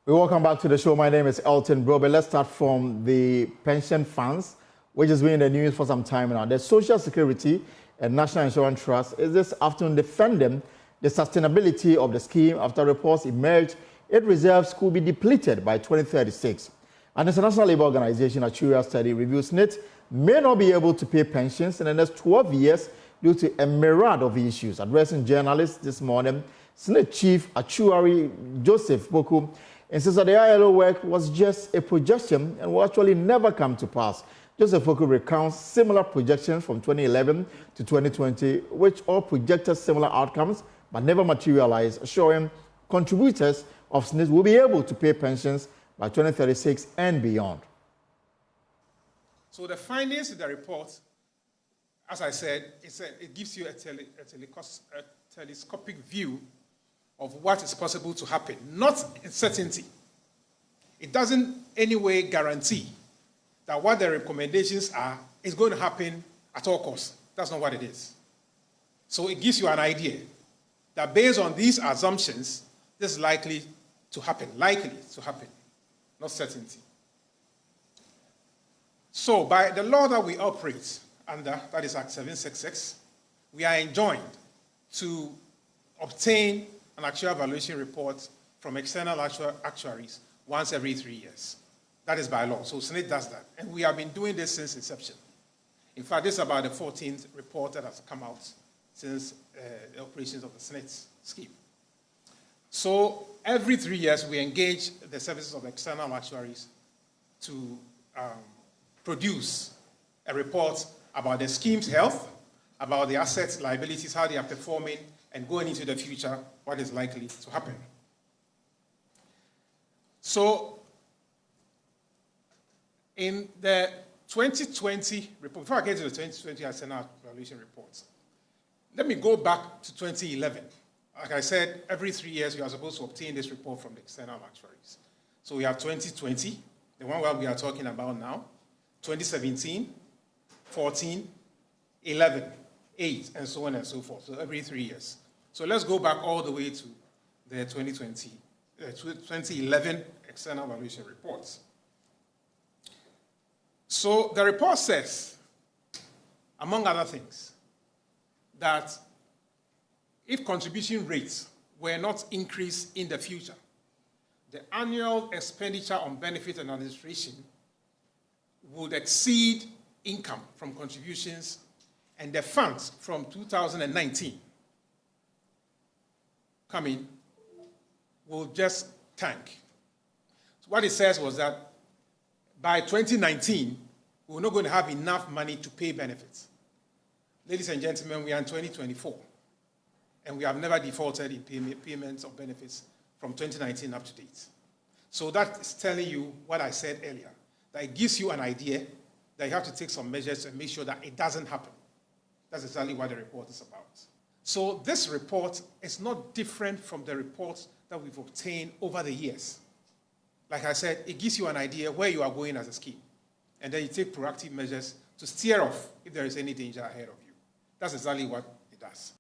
Welcome back to the show. My name is Elton Brobe. Let's start from the pension funds, which has been in the news for some time now. The Social Security and National Insurance Trust is this afternoon defending the sustainability of the scheme after reports emerged its reserves could be depleted by 2036. An international labor organization actuarial study reveals SSNIT may not be able to pay pensions in the next 12 years due to a myriad of issues. Addressing journalists this morning, SSNIT Chief Actuary Joseph Boku insists that the ILO work was just a projection and will actually never come to pass. Joseph Boku recounts similar projections from 2011 to 2020, which all projected similar outcomes but never materialized, showing contributors of SSNIT will be able to pay pensions by 2036 and beyond. So the findings in the report, as I said, it gives you a telescopic view of what is possible to happen, not in certainty. It doesn't any way guarantee that what the recommendations are is going to happen at all costs. That's not what it is. So it gives you an idea that based on these assumptions, this is likely to happen, not certainty. So by the law that we operate under, that is Act 766, we are enjoined to obtain an actual valuation report from external actuaries once every 3 years. That is by law. So SSNIT does that. And we have been doing this since inception. In fact, this is about the 14th report that has come out since the operations of the SSNIT scheme. So every 3 years, we engage the services of external actuaries to produce a report about the scheme's health, about the assets, liabilities, how they are performing, and going into the future, what is likely to happen. So in the 2020 report, before I get to the 2020 external valuation reports, let me go back to 2011. Like I said, every 3 years, you are supposed to obtain this report from the external actuaries. So we have 2020, the one where we are talking about now, 2017, 14, 11, 8, and so on and so forth. So every 3 years. So let's go back all the way to the 2011 external valuation reports. So the report says, among other things, that if contribution rates were not increased in the future, the annual expenditure on benefit and administration would exceed income from contributions, and the funds from 2019 coming will just tank. So what it says was that by 2019, we're not going to have enough money to pay benefits. Ladies and gentlemen, we are in 2024, and we have never defaulted in payments of benefits from 2019 up to date. So that is telling you what I said earlier, that it gives you an idea that you have to take some measures and make sure that it doesn't happen. That's exactly what the report is about. So this report is not different from the reports that we've obtained over the years. Like I said, it gives you an idea where you are going as a scheme, and then you take proactive measures to steer off if there is any danger ahead of you. That's exactly what it does.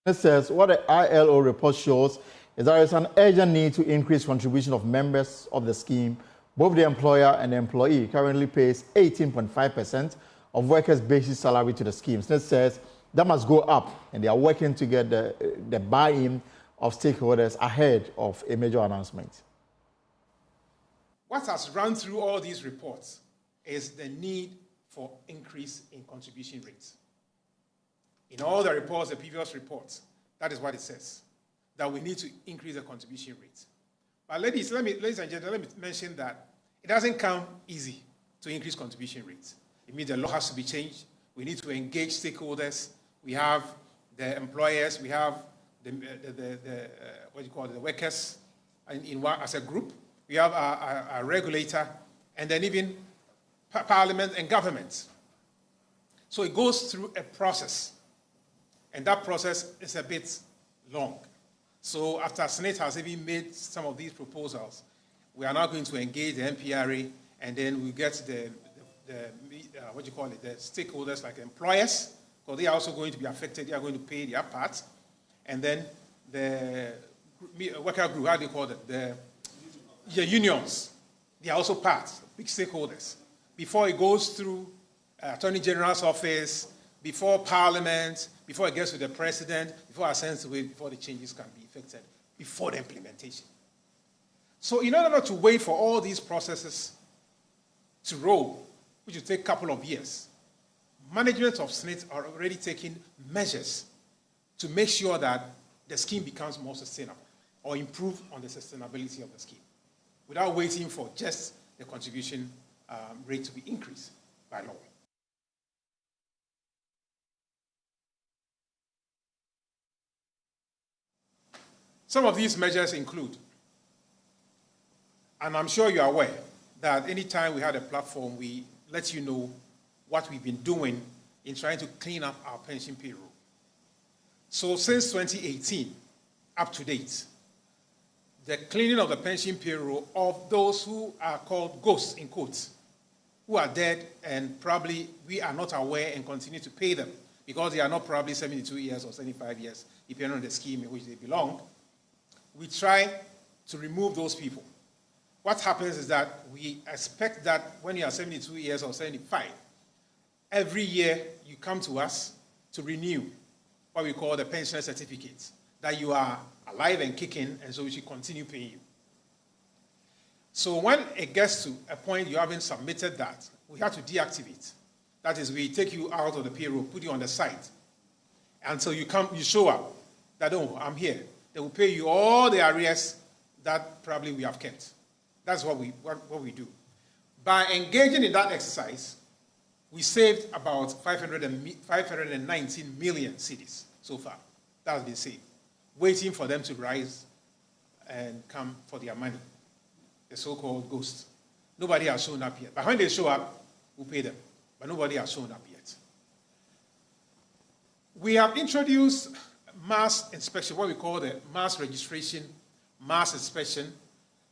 It says what the ILO report shows is there is an urgent need to increase contribution of members of the scheme. Both the employer and the employee currently pays 18.5% of workers' basic salary to the scheme. SSNIT says that must go up, and they are working to get the buy-in of stakeholders ahead of a major announcement. What has run through all these reports is the need for increase in contribution rates. In all the reports, the previous reports, that is what it says, that we need to increase the contribution rate. But ladies and gentlemen, let me mention that it doesn't come easy to increase contribution rates. It means the law has to be changed. We need to engage stakeholders. We have the employers. We have the workers as a group. We have a regulator, and then even parliament and government. So it goes through a process, and that process is a bit long. So after SSNIT has even made some of these proposals, we are now going to engage the NPRA, and then we get the stakeholders like employers, because they are also going to be affected. They are going to pay their part. And then the worker group, how do you call it? The unions, they are also part, big stakeholders. Before it goes through Attorney General's office, before Parliament, before it gets to the President, before it sends away, before the changes can be effected, before the implementation. So in order not to wait for all these processes to roll, which will take a couple of years, management of SSNIT are already taking measures to make sure that the scheme becomes more sustainable or improve on the sustainability of the scheme without waiting for just the contribution rate to be increased by law. Some of these measures include, and I'm sure you are aware, that anytime we had a platform, we let you know what we've been doing in trying to clean up our pension payroll. So since 2018, up to date, the cleaning of the pension payroll of those who are called ghosts, in quotes, who are dead and probably we are not aware and continue to pay them because they are not probably 72 years or 75 years, depending on the scheme in which they belong. We try to remove those people. What happens is that we expect that when you are 72 years or 75, every year you come to us to renew what we call the pensioner certificate, that you are alive and kicking, and so we should continue paying you. So when it gets to a point you haven't submitted that, we have to deactivate. That is, we take you out of the payroll, put you on the site, until you show up, that, oh, I'm here. They will pay you all the arrears that probably we have kept. That's what we do. By engaging in that exercise, we saved about 519 million cedis so far. That has been saved, waiting for them to rise and come for their money, the so-called ghosts. Nobody has shown up yet. But when they show up, we'll pay them. But nobody has shown up yet. We have introduced mass inspection, what we call the mass registration, mass inspection,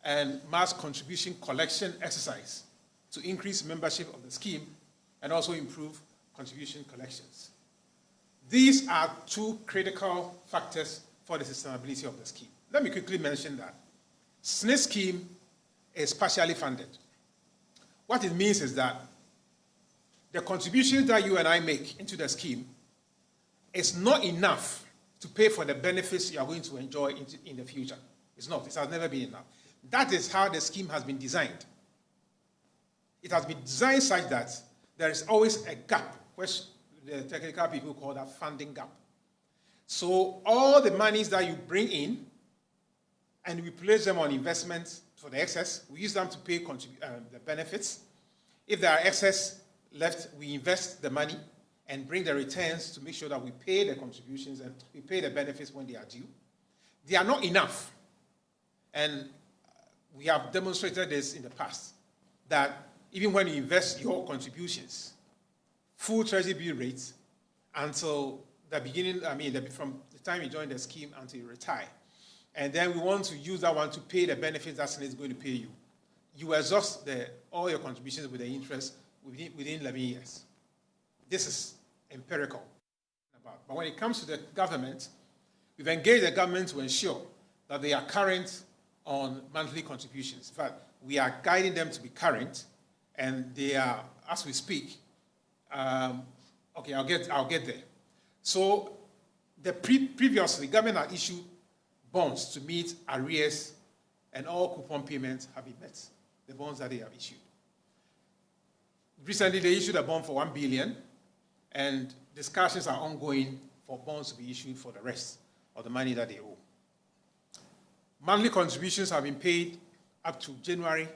and mass contribution collection exercise to increase membership of the scheme and also improve contribution collections. These are two critical factors for the sustainability of the scheme. Let me quickly mention that. SSNIT scheme is partially funded. What it means is that the contributions that you and I make into the scheme is not enough to pay for the benefits you are going to enjoy in the future. It's not. It has never been enough. That is how the scheme has been designed. It has been designed such that there is always a gap, which the technical people call that funding gap. So all the monies that you bring in, and we place them on investments for the excess, we use them to pay the benefits. If there are excess left, we invest the money and bring the returns to make sure that we pay the contributions and we pay the benefits when they are due. They are not enough. And we have demonstrated this in the past, that even when you invest your contributions, full treasury bill rates until the beginning, from the time you join the scheme until you retire. And then we want to use that one to pay the benefits that SSNIT is going to pay you. You exhaust all your contributions with the interest within 11 years. This is empirical. But when it comes to the government, we've engaged the government to ensure that they are current on monthly contributions. In fact, we are guiding them to be current, and they are, as we speak, okay, I'll get there. So previously, government had issued bonds to meet arrears, and all coupon payments have been met, the bonds that they have issued. Recently, they issued a bond for 1 billion, and discussions are ongoing for bonds to be issued for the rest of the money that they owe. Monthly contributions have been paid up to January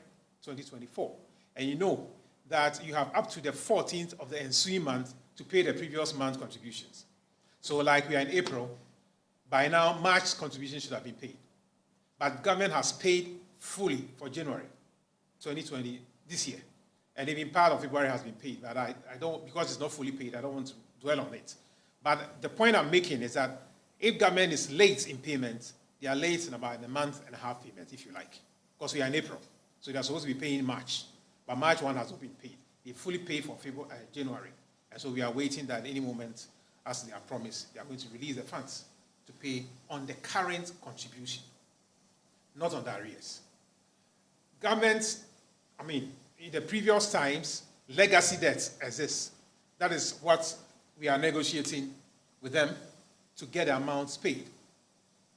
2024. And you know that you have up to the 14th of the ensuing month to pay the previous month's contributions. So like we are in April, by now, March contributions should have been paid. But government has paid fully for January 2020 this year. And even part of February has been paid. But I don't, because it's not fully paid, I don't want to dwell on it. But the point I'm making is that if government is late in payment, they are late in about a month and a half payment, if you like. Because we are in April. So they are supposed to be paying in March. But March 1 has not been paid. They fully paid for January. And so we are waiting that at any moment, as they have promised, they are going to release the funds to pay on the current contribution. not on the arrears. Governments, in the previous times, legacy debts exist. That is what we are negotiating with them to get the amounts paid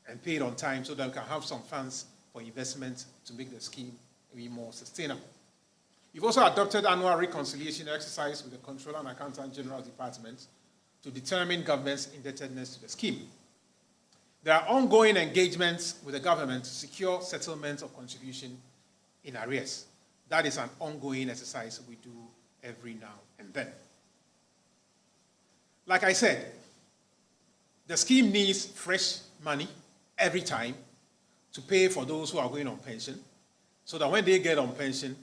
and paid on time so that we can have some funds for investment to make the scheme be more sustainable. We've also adopted annual reconciliation exercise with the Controller and Accountant General Department to determine government's indebtedness to the scheme. There are ongoing engagements with the government to secure settlement of contribution in arrears. That is an ongoing exercise we do every now and then. Like I said, the scheme needs fresh money every time to pay for those who are going on pension, so that when they get on pension,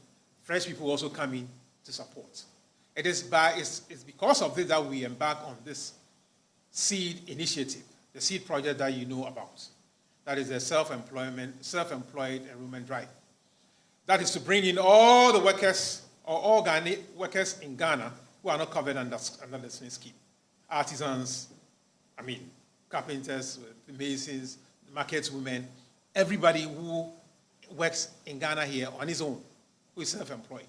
fresh people also come in to support. It's because of this that we embark on this SEED initiative, the SEED project that you know about. That is the self-employed enrollment drive. That is to bring in all the workers or all workers in Ghana who are not covered under the SSNIT scheme. Artisans, carpenters, masons, market women, everybody who works in Ghana here on his own, who is self-employed.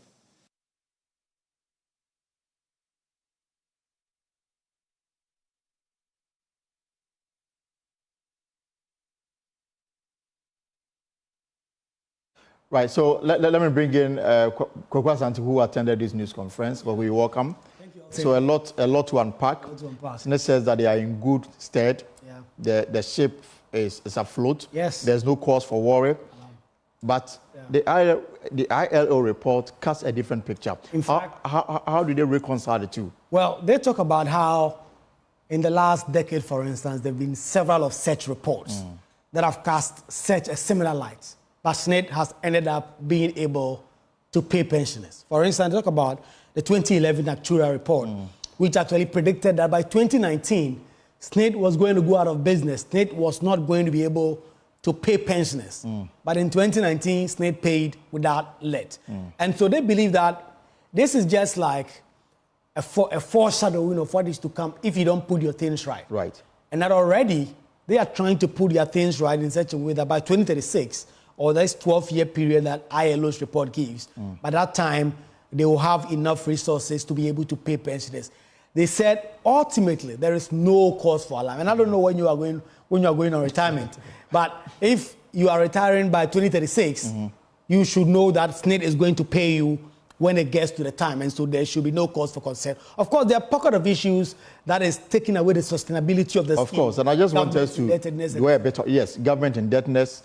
Right, so let me bring in Kwakwa Asante, who attended this news conference, but we welcome. Thank you. So a lot to unpack. SSNIT says that they are in good stead. Yeah. The ship is afloat. Yes. There's no cause for worry. But yeah, the ILO report casts a different picture. In fact, how do they reconcile the two? Well, they talk about how in the last decade, for instance, there have been several of such reports that have cast such a similar light. But SSNIT has ended up being able to pay pensioners. For instance, talk about the 2011 actuarial report, which actually predicted that by 2019, SSNIT was going to go out of business. SSNIT was not going to be able to pay pensioners. But in 2019, SSNIT paid without let. And so they believe that this is just like a foreshadowing of what is to come if you don't put your things right. Right. And that already they are trying to put their things right in such a way that by 2036, or this 12-year period that ILO's report gives, by that time, they will have enough resources to be able to pay pensioners. They said, ultimately, there is no cause for alarm. And I don't know when you are going on retirement, but if you are retiring by 2036, you should know that SSNIT is going to pay you when it gets to the time, and so there should be no cause for concern. Of course, there are pockets of issues that is taking away the sustainability of the scheme. Of course, and I just want us to do a better, yes, government indebtedness.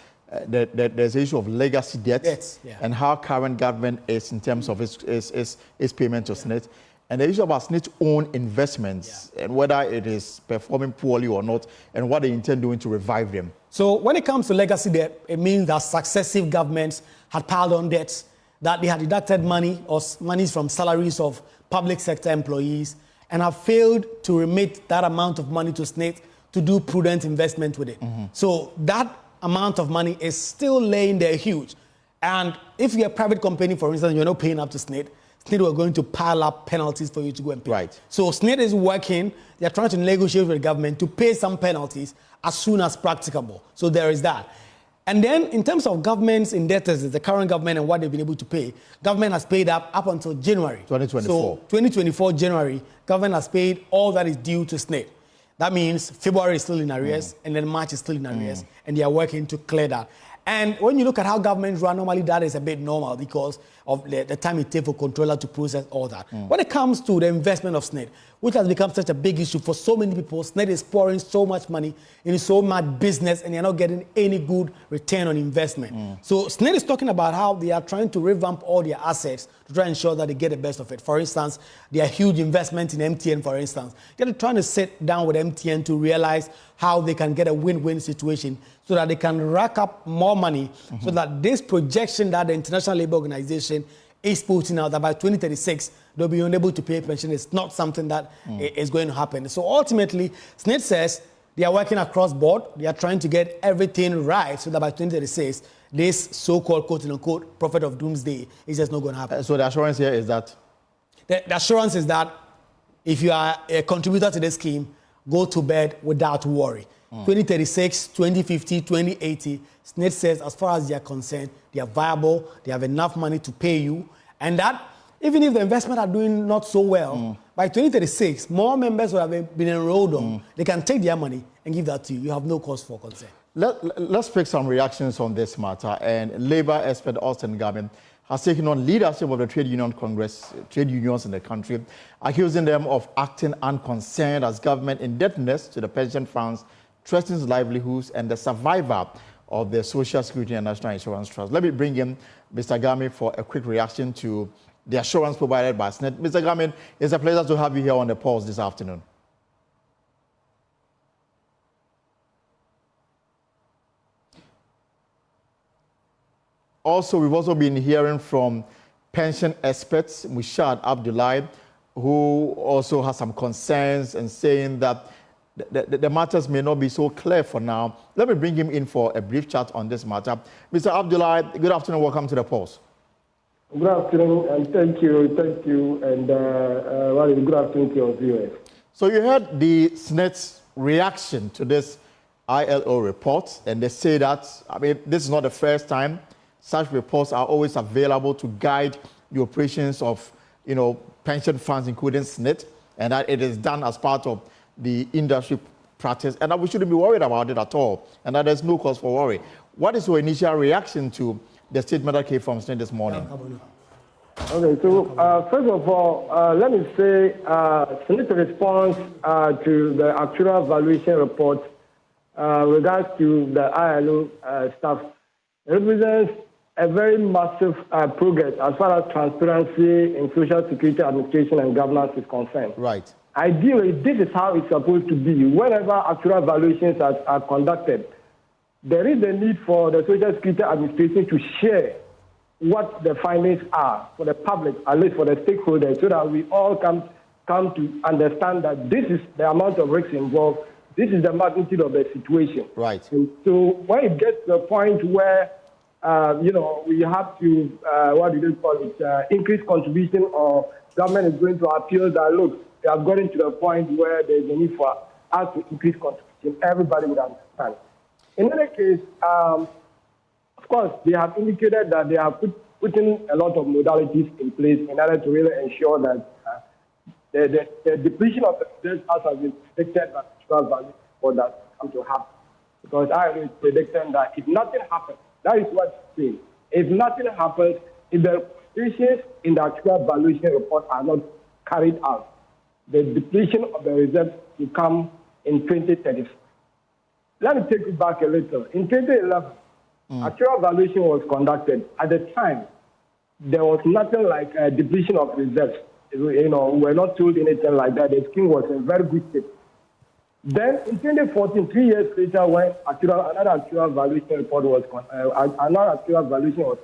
There's the issue of legacy debt and how current government is in terms of its payment to SSNIT, and the issue about SSNIT's own investments and whether it is performing poorly or not, and what they intend doing to revive them. So when it comes to legacy debt, it means that successive governments had piled on debts, that they had deducted money or monies from salaries of public sector employees and have failed to remit that amount of money to SSNIT to do prudent investment with it. So that amount of money is still laying there huge. And if you're a private company, for instance, you're not paying up to SSNIT, SSNIT are going to pile up penalties for you to go and pay. Right. So SSNIT is working, they're trying to negotiate with the government to pay some penalties as soon as practicable. So there is that. And then in terms of government's indebtedness, the current government and what they've been able to pay, government has paid up until January. 2024. So 2024 January, government has paid all that is due to SSNIT. That means February is still in arrears, and then March is still in arrears, and they are working to clear that. And when you look at how governments run, normally that is a bit normal because of the time it takes for controller to process all that. When it comes to the investment of SSNIT, which has become such a big issue for so many people, SSNIT is pouring so much money into so much business, and they're not getting any good return on investment. So SSNIT is talking about how they are trying to revamp all their assets to try and ensure that they get the best of it. For instance, their huge investment in MTN, for instance. They're trying to sit down with MTN to realize how they can get a win-win situation so that they can rack up more money so that this projection that the International Labour Organization is putting out that by 2036 they'll be unable to pay pension is not something that is going to happen. So ultimately, SSNIT says they are working across board. They are trying to get everything right so that by 2036, this so-called quote-unquote prophet of doomsday is just not going to happen. So the assurance here is that? The assurance is that if you are a contributor to this scheme, go to bed without worry. 2036, 2050, 2080, SSNIT says as far as they are concerned, they are viable, they have enough money to pay you, and that even if the investment are doing not so well, by 2036, more members will have been enrolled on. They can take their money and give that to you. You have no cause for concern. Let's pick some reactions on this matter. And Labour expert Austin Garmin has taken on leadership of the Trade Union Congress, trade unions in the country, accusing them of acting unconcerned as government indebtedness to the pension funds threatens livelihoods and the survival of the Social Security and National Insurance Trust. Let me bring in Mr. Garmin for a quick reaction to the assurance provided by SSNIT. Mr. Garmin, it's a pleasure to have you here on the Pulse this afternoon. Also, we've also been hearing from pension experts, Mushad Abdullahi, who also has some concerns and saying that the matters may not be so clear for now. Let me bring him in for a brief chat on this matter. Mr. Abdullahi, good afternoon. Welcome to the Pulse. Good afternoon, and thank you, and good afternoon to your viewers. So you heard the SSNIT's reaction to this ILO report, and they say that, I mean, this is not the first time. Such reports are always available to guide the operations of, pension funds, including SSNIT, and that it is done as part of the industry practice, and that we shouldn't be worried about it at all, and that there's no cause for worry. What is your initial reaction to the statement that came from SSNIT this morning? Okay, so first of all, let me say SSNIT's response to the actual valuation report regards to the ILO stuff represents a very massive progress as far as transparency in Social Security administration and governance is concerned. Right. Ideally, this is how it's supposed to be. Whenever actual valuations are conducted, there is a need for the Social Security administration to share what the findings are for the public, at least for the stakeholders, so that we all come to understand that this is the amount of risk involved, this is the magnitude of the situation. Right. And so when it gets to a point where, we have to, increase contribution, or government is going to appeal that, look, we have gotten to the point where there is a need for us to increase contribution, everybody would understand. In any case, of course, they have indicated that they have put in a lot of modalities in place in order to really ensure that the depletion of the reserves has been predicted by natural value for that come to happen. Because I am predicting that if nothing happens, that is what it's saying. If nothing happens, if the recommendations in the actual valuation report are not carried out, the depletion of the reserves will come in 2030. Let me take you back a little. In 2011, actual valuation was conducted. At the time, there was nothing like a depletion of reserves. We were not told anything like that. The scheme was in very good shape. Then, in 2014, 3 years later, when another actual valuation report was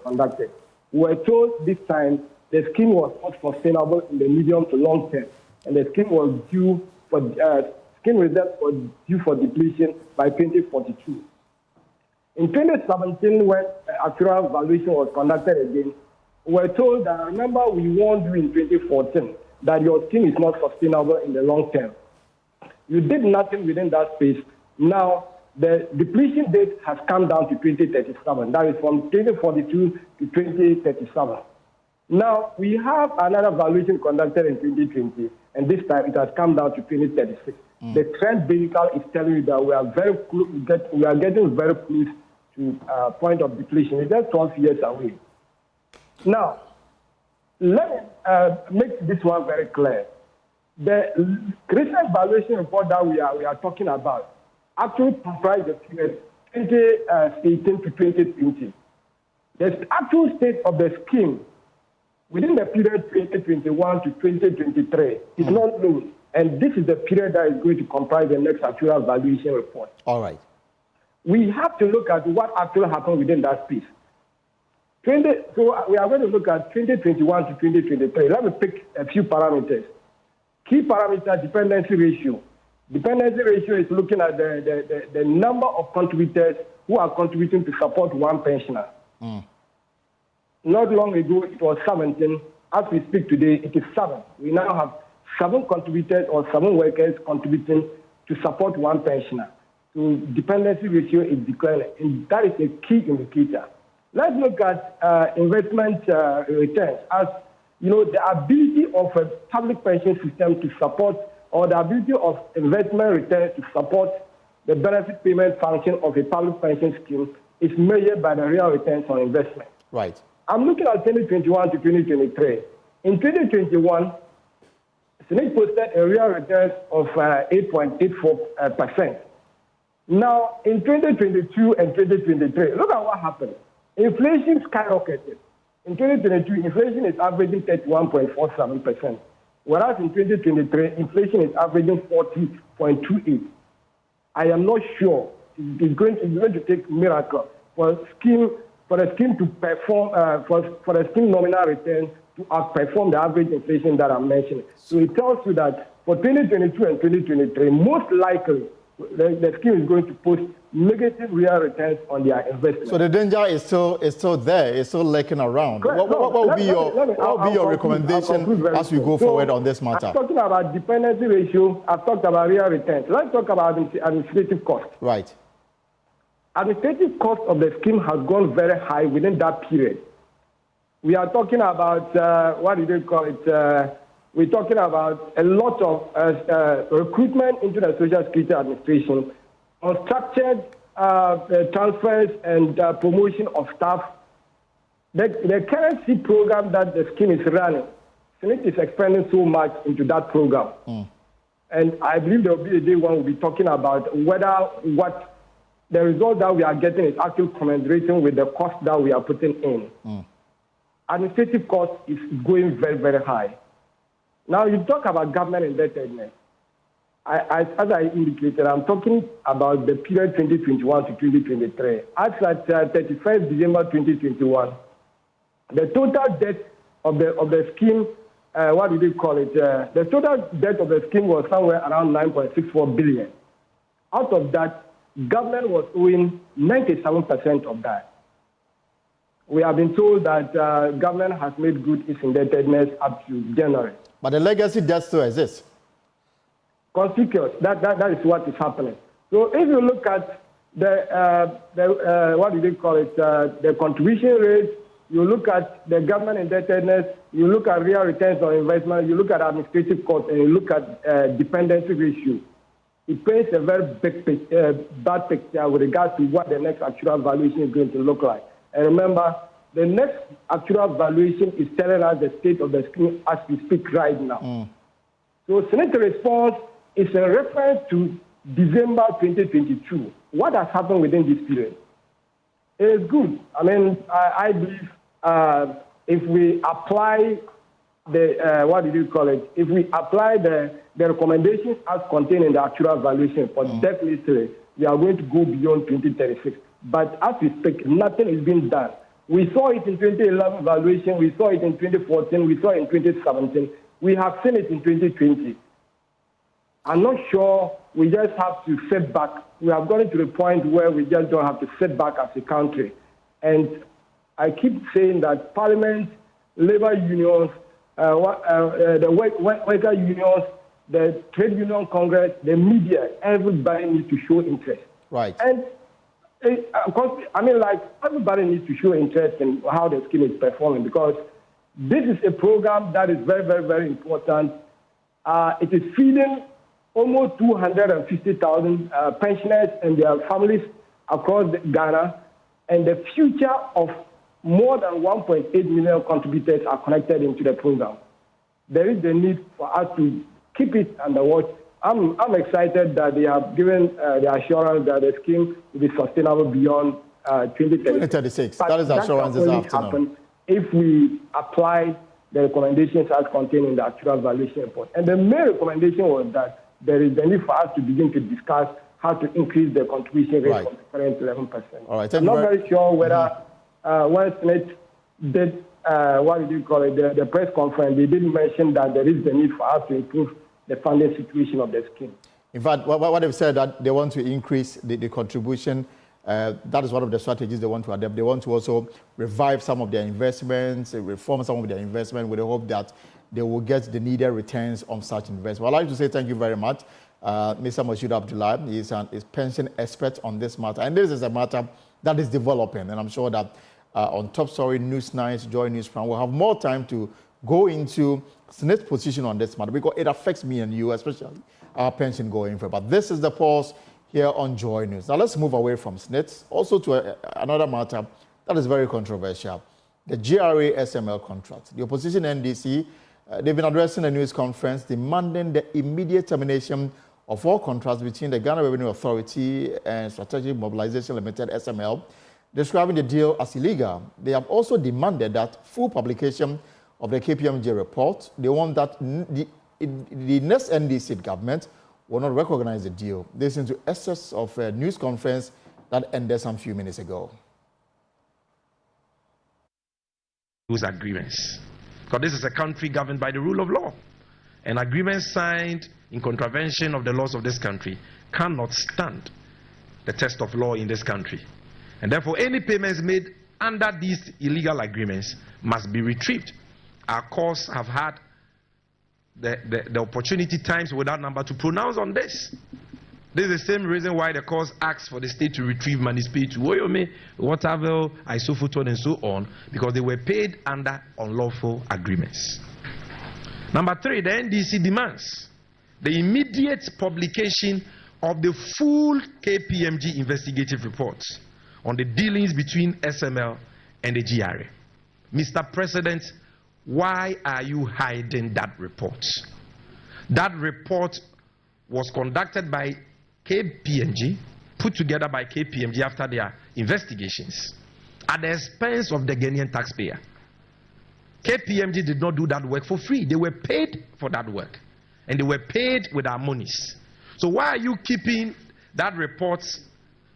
conducted, we were told this time the scheme was not sustainable in the medium to long term, and the scheme was due for scheme reserves were due for depletion by 2042. In 2017, when actual valuation was conducted again, we were told that, remember, we warned you in 2014 that your scheme is not sustainable in the long term. You did nothing within that space. Now, the depletion date has come down to 2037. That is from 2042 to 2037. Now, we have another valuation conducted in 2020, and this time it has come down to 2036. The trend vehicle is telling you that we are getting very close to point of depletion. It's just 12 years away. Now, let me make this one very clear. The recent valuation report that we are talking about actually comprises the period 2018 to 2020. The actual state of the scheme within the period 2021 to 2023 is not known, and this is the period that is going to comprise the next actual valuation report. All right. We have to look at what actually happened within that space. So we are going to look at 2021 to 2023. Let me pick a few parameters. Key parameter, dependency ratio. Dependency ratio is looking at the number of contributors who are contributing to support one pensioner. Not long ago, it was 17. As we speak today, it is 7. We now have 7 contributors or 7 workers contributing to support one pensioner. to dependency ratio is declining, and that is a key indicator. Let's look at investment returns as, you know, the ability of a public pension system to support, or the ability of investment returns to support the benefit payment function of a public pension scheme is measured by the real returns on investment. Right. I'm looking at 2021 to 2023. In 2021, SSNIT posted a real return of 8.84%. Now, in 2022 and 2023, look at what happened. Inflation skyrocketed. In 2022, inflation is averaging 31.47%, whereas in 2023, inflation is averaging 40.28%. I am not sure it's going to take a miracle for the scheme to perform, for the scheme nominal return to outperform the average inflation that I'm mentioning. So it tells you that for 2022 and 2023, most likely, the scheme is going to post negative real returns on their investment. So the danger is still there. It's still lurking around. What will be your recommendation as we go forward on this matter? I'm talking about dependency ratio. I've talked about real returns. Let's talk about administrative cost. Right. Administrative cost of the scheme has gone very high within that period. We are talking about what do they call it? We're talking about a lot of recruitment into the Social Security Administration, unstructured transfers and promotion of staff. The currency program that the scheme is running, SSNIT is expending so much into that program. And I believe there will be a day when we'll be talking about whether what the result that we are getting is actually commensurating with the cost that we are putting in. Administrative cost is going very, very high. Now, you talk about government indebtedness. As I indicated, I'm talking about the period 2021 to 2023. As at 31st December 2021, the total debt of the scheme, what do they call it? The total debt of the scheme was somewhere around 9.64 billion. Out of that, government was owing 97% of that. We have been told that government has made good its indebtedness up to January. But the legacy debt still exists. Conspicuous. That is what is happening. So if you look at the what do they call it? The contribution rate. You look at the government indebtedness. You look at real returns on investment. You look at administrative costs, and you look at dependency ratio. It paints a very bad picture with regards to what the next actual valuation is going to look like. And remember, the next actual valuation is telling us the state of the scheme as we speak right now. So SSNIT response is a reference to December 2022. What has happened within this period? It is good. I mean, I believe if we apply the, what do you call it? If we apply the recommendations as contained in the actual valuation, for definitely we are going to go beyond 2036. But as we speak, nothing is being done. We saw it in 2011 valuation, we saw it in 2014, we saw it in 2017. We have seen it in 2020. I'm not sure we just have to sit back. We have gotten to the point where we just don't have to sit back as a country. And I keep saying that Parliament, labor unions, the worker unions, the trade union congress, the media, everybody needs to show interest. Right. And I mean, like, everybody needs to show interest in how the scheme is performing, because this is a program that is very, very, very important. It is feeding almost 250,000 pensioners and their families across Ghana, and the future of more than 1.8 million contributors are connected into the program. There is the need for us to keep it under watch. I'm excited that they have given the assurance that the scheme will be sustainable beyond 2036. That is the assurance this afternoon. If we apply the recommendations as contained in the actual valuation report. And the main recommendation was that there is the need for us to begin to discuss how to increase the contribution rate from the current 11%. All right. I'm not very sure whether when SSNIT did, what did you call it, the press conference, they didn't mention that there is the need for us to improve the funding situation of the scheme. In fact, what they've said that they want to increase the contribution. That is one of the strategies they want to adopt. They want to also revive some of their investments, reform some of their investment with the hope that they will get the needed returns on such investment. I'd like to say thank you very much. Mr. Moshood Abdullah. He's a pension expert on this matter. And this is a matter that is developing. And I'm sure that on Top Story, News Night, Joy News Prime, we'll have more time to go into SSNIT's position on this matter because it affects me and you, especially our pension going forward. But this is the pause here on Joy News. Now let's move away from SSNIT also to another matter that is very controversial, the GRA SML contract. The opposition NDC, they've been addressing a news conference demanding the immediate termination of all contracts between the Ghana Revenue Authority and Strategic Mobilization Limited, SML, describing the deal as illegal. They have also demanded that full publication of the KPMG report. They want that the next NDC government will not recognize the deal. This is into excess of a news conference that ended some few minutes ago. Those agreements, because this is a country governed by the rule of law, and agreements signed in contravention of the laws of this country cannot stand the test of law in this country. And therefore, any payments made under these illegal agreements must be retrieved. Our courts have had the opportunity times without number to pronounce on this. This is the same reason why the courts asked for the state to retrieve monies paid to Oyome, Waterville, Isofoton, and so on, because they were paid under unlawful agreements. Number 3, the NDC demands the immediate publication of the full KPMG investigative reports on the dealings between SML and the GRA. Mr. President, why are you hiding that report? That report was conducted by KPMG, put together by KPMG after their investigations, at the expense of the Ghanaian taxpayer. KPMG did not do that work for free. They were paid for that work, and they were paid with our monies. So why are you keeping that report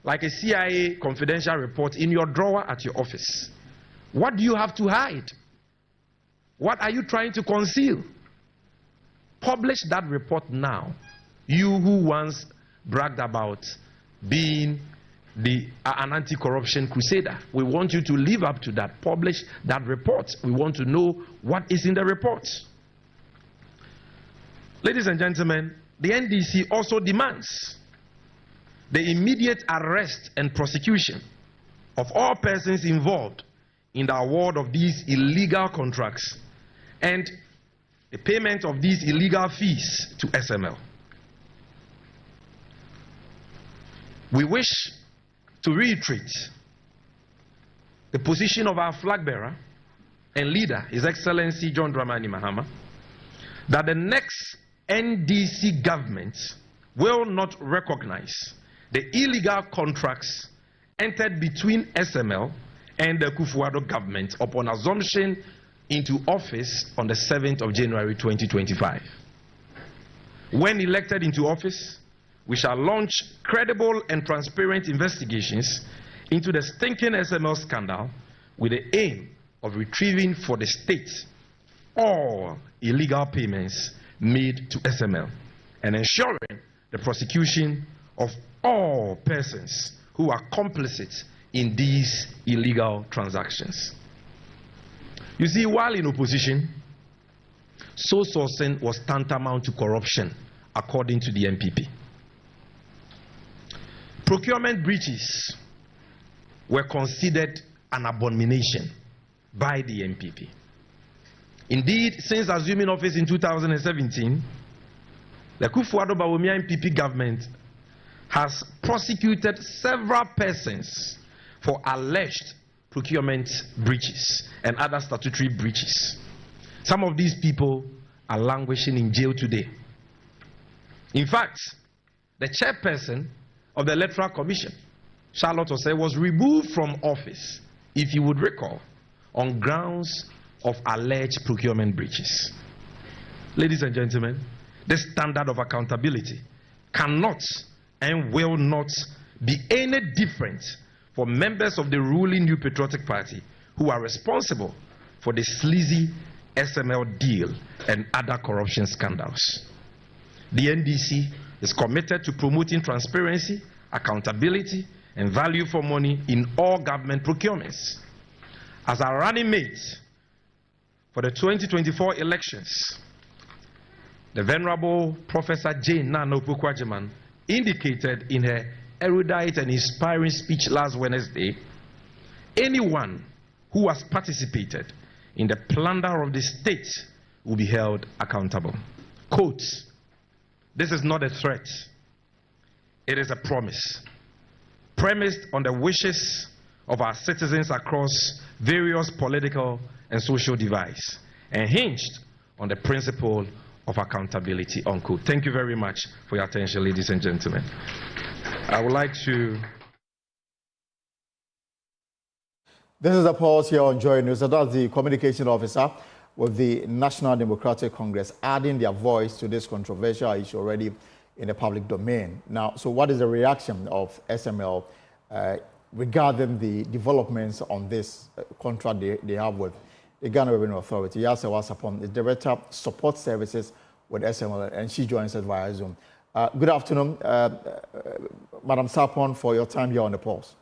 like a CIA confidential report in your drawer at your office? What do you have to hide? What are you trying to conceal? Publish that report now. You who once bragged about being an anti-corruption crusader, we want you to live up to that. Publish that report. We want to know what is in the report. Ladies and gentlemen, the NDC also demands the immediate arrest and prosecution of all persons involved in the award of these illegal contracts and the payment of these illegal fees to SML. We wish to reiterate the position of our flag bearer and leader, His Excellency John Dramani Mahama, that the next NDC government will not recognize the illegal contracts entered between SML and the Akufo-Addo government upon assumption into office on the 7th of January 2025. When elected into office, we shall launch credible and transparent investigations into the stinking SML scandal with the aim of retrieving for the state all illegal payments made to SML and ensuring the prosecution of all persons who are complicit in these illegal transactions. You see, while in opposition, sole sourcing was tantamount to corruption, according to the MPP. Procurement breaches were considered an abomination by the MPP. Indeed, since assuming office in 2017, the Akufo-Addo Bawumia MPP government has prosecuted several persons for alleged procurement breaches and other statutory breaches. Some of these people are languishing in jail today. In fact, the chairperson of the Electoral Commission, Charlotte Osei, was removed from office, if you would recall, on grounds of alleged procurement breaches. Ladies and gentlemen, this standard of accountability cannot and will not be any different for members of the ruling New Patriotic Party who are responsible for the sleazy SML deal and other corruption scandals. The NDC is committed to promoting transparency, accountability, and value for money in all government procurements. As our running mate for the 2024 elections, The Venerable Professor Jane Nana Opukwajiman indicated in her erudite and inspiring speech last Wednesday, anyone who has participated in the plunder of the state will be held accountable. Quote, this is not a threat, it is a promise, premised on the wishes of our citizens across various political and social divides, and hinged on the principle of accountability, unquote. Thank you very much for your attention, ladies and gentlemen. I would like to... This is a pause here on Joy News. So that's the communication officer with the National Democratic Congress adding their voice to this controversial issue already in the public domain. Now, so what is the reaction of SML regarding the developments on this contract they have with the Ghana Revenue Authority? Yasa Wasapon is Director Support Services with SML, and she joins us via Zoom. Good afternoon, Madam Sapon, for your time here on the pause.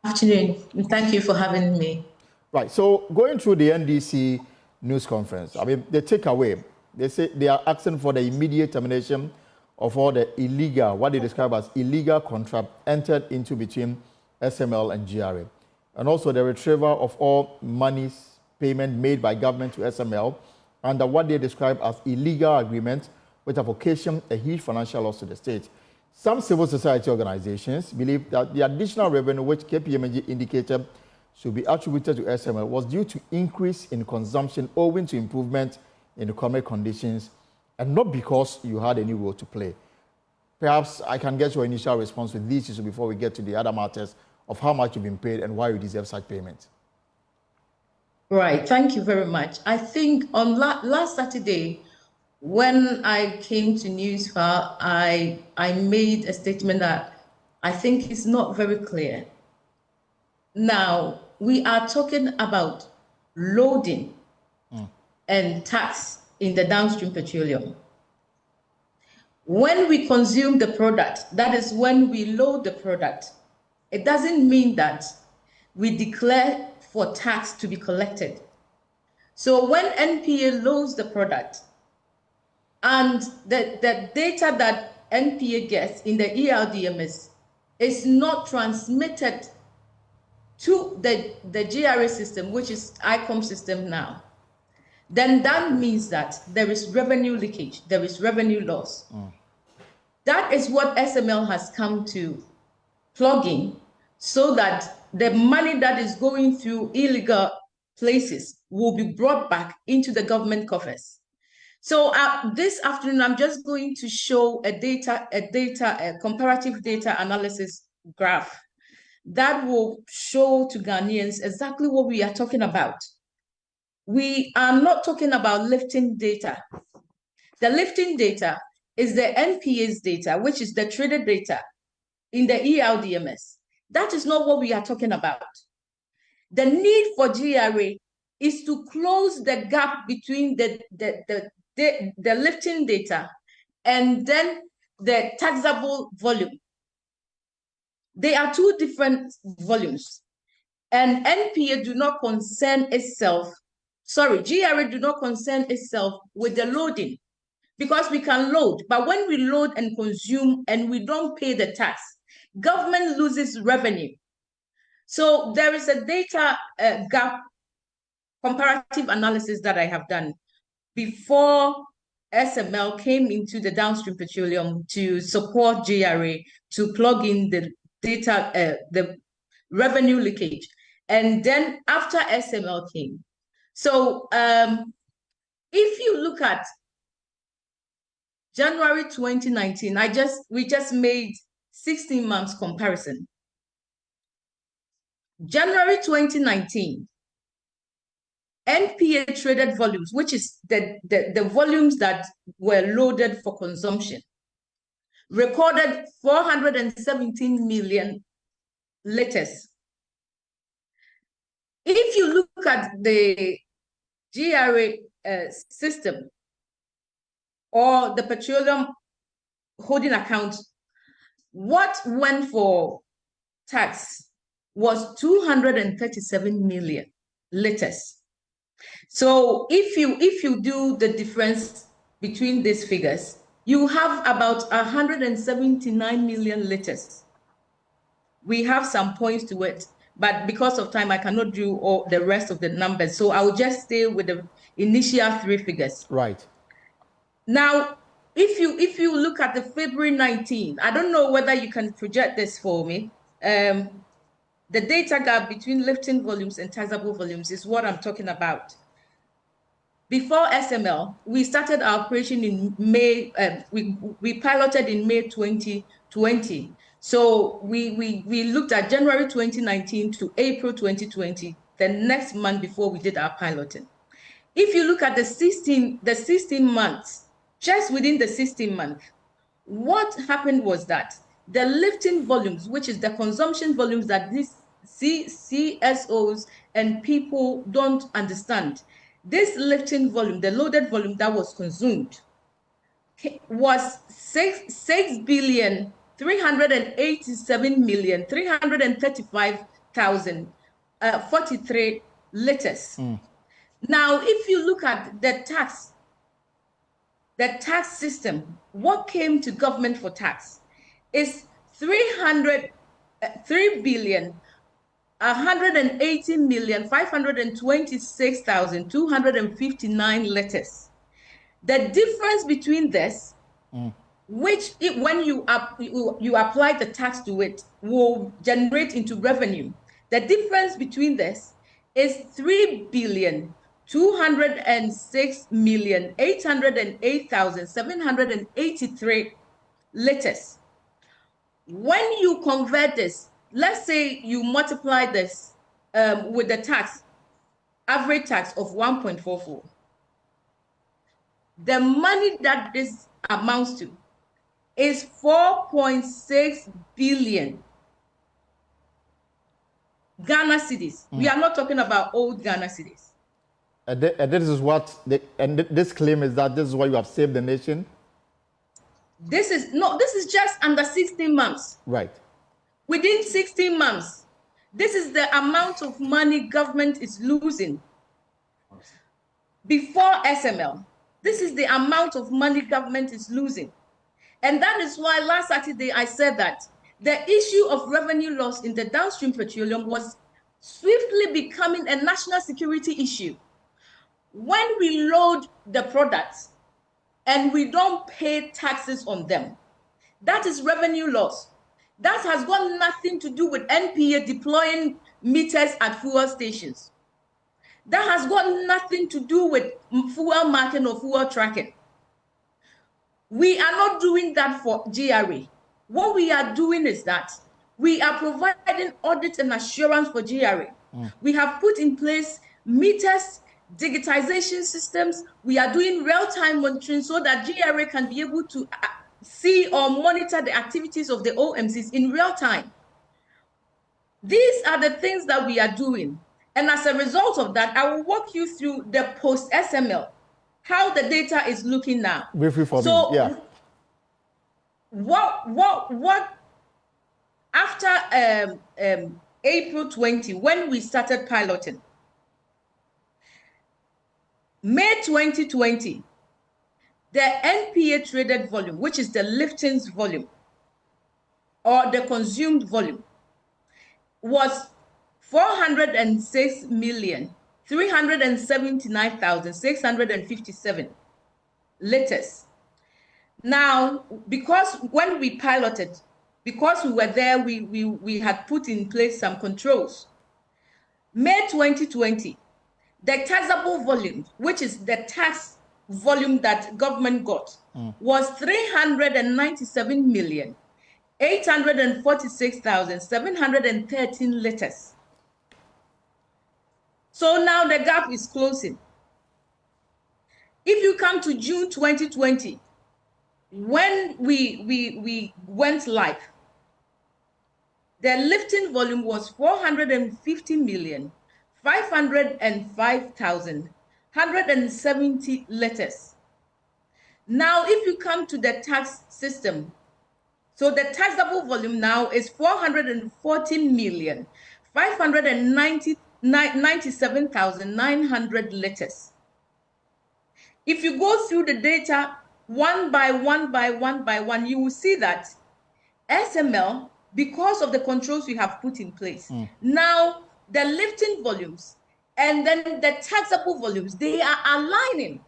Afternoon, and thank you for having me. Right, so going through the NDC news conference, I mean, the takeaway, they say they are asking for the immediate termination of all the illegal, what they describe as illegal contract entered into between SML and GRA, and also the retrieval of all monies payment made by government to SML under what they describe as illegal agreements, which have occasioned a huge financial loss to the state. Some civil society organizations believe that the additional revenue which KPMG indicated should be attributed to SML was due to increase in consumption owing to improvement in economic conditions and not because you had any role to play. Perhaps I can get your initial response with these issues before we get to the other matters of how much you've been paid and why you deserve such payment. Right, thank you very much. I think on last Saturday, when I came to Newsfile, I made a statement that I think is not very clear. Now, we are talking about loading and tax in the downstream petroleum. When we consume the product, that is when we load the product, it doesn't mean that we declare for tax to be collected. So when NPA loads the product, and the data that NPA gets in the ELDMS is not transmitted to the GRA system, which is ICOM system now, then that means that there is revenue leakage, there is revenue loss. That is what SML has come to plug in so that the money that is going through illegal places will be brought back into the government coffers. So this afternoon, I'm just going to show a comparative data analysis graph that will show to Ghanaians exactly what we are talking about. We are not talking about lifting data. The lifting data is the NPA's data, which is the traded data in the ELDMS. That is not what we are talking about. The need for GRA is to close the gap between the lifting data and then the taxable volume. They are two different volumes. And NPA do not concern itself, GRA do not concern itself with the loading because we can load. But when we load and consume and we don't pay the tax, government loses revenue. So there is a data gap comparative analysis that I have done before SML came into the downstream petroleum to support GRA to plug in the data, the revenue leakage. And then after SML came. So if you look at January 2019, we just made 16 months comparison. January 2019, NPA traded volumes, which is the volumes that were loaded for consumption, recorded 417 million liters. If you look at the GRA system or the petroleum holding account, what went for tax was 237 million liters. So if you do the difference between these figures, you have about 179 million liters. We have some points to it, but because of time, I cannot do all the rest of the numbers. So I'll just stay with the initial three figures. Right. Now, if you look at the February 19, I don't know whether you can project this for me. The data gap between lifting volumes and taxable volumes is what I'm talking about. Before SML, we started our operation in May. We piloted in May 2020. So we looked at January 2019 to April 2020, the next month before we did our piloting. If you look at the 16 months, just within the 16 months, what happened was that the lifting volumes, which is the consumption volumes that these CSOs and people don't understand, this lifting volume, the loaded volume that was consumed, was 6,387,335,043 liters. Now, if you look at the tax system, what came to government for tax is 3,180,526,259 liters. The difference between this, which when you apply the tax to it, will generate into revenue. The difference between this is 3,206,808,783 liters. When you convert this, let's say you multiply this with the tax, average tax of 1.44. The money that this amounts to is 4.6 billion Ghana cedis. We are not talking about old Ghana cedis. And this is what, this claim is that this is what you have saved the nation? This is just under 16 months. Right. Within 16 months, this is the amount of money government is losing. Before SML, this is the amount of money government is losing. And that is why last Saturday I said that the issue of revenue loss in the downstream petroleum was swiftly becoming a national security issue. When we load the products and we don't pay taxes on them, that is revenue loss. That has got nothing to do with NPA deploying meters at fuel stations. That has got nothing to do with fuel marking or fuel tracking. We are not doing that for GRA. What we are doing is that we are providing audit and assurance for GRA. We have put in place meters, digitization systems. We are doing real-time monitoring so that GRA can be able to see or monitor the activities of the OMCs in real time. These are the things that we are doing. And as a result of that, I will walk you through the post-SML, how the data is looking now. Briefly for me, yeah. What after April 20, when we started piloting, May 2020, the NPA traded volume, which is the liftings volume or the consumed volume, was 406,379,657 liters. Now, because when we piloted, because we were there, we had put in place some controls. May 2020, the taxable volume, which is the tax volume that government got, was 397,846,713 liters. So now the gap is closing. If you come to June 2020, when we went live, the lifting volume was 450,505,170 liters. Now, if you come to the tax system, so the taxable volume now is 414,597,900 liters. if you go through the data one by one, you will see that SML, because of the controls we have put in place, now the lifting volumes and then the taxable volumes, they are aligning.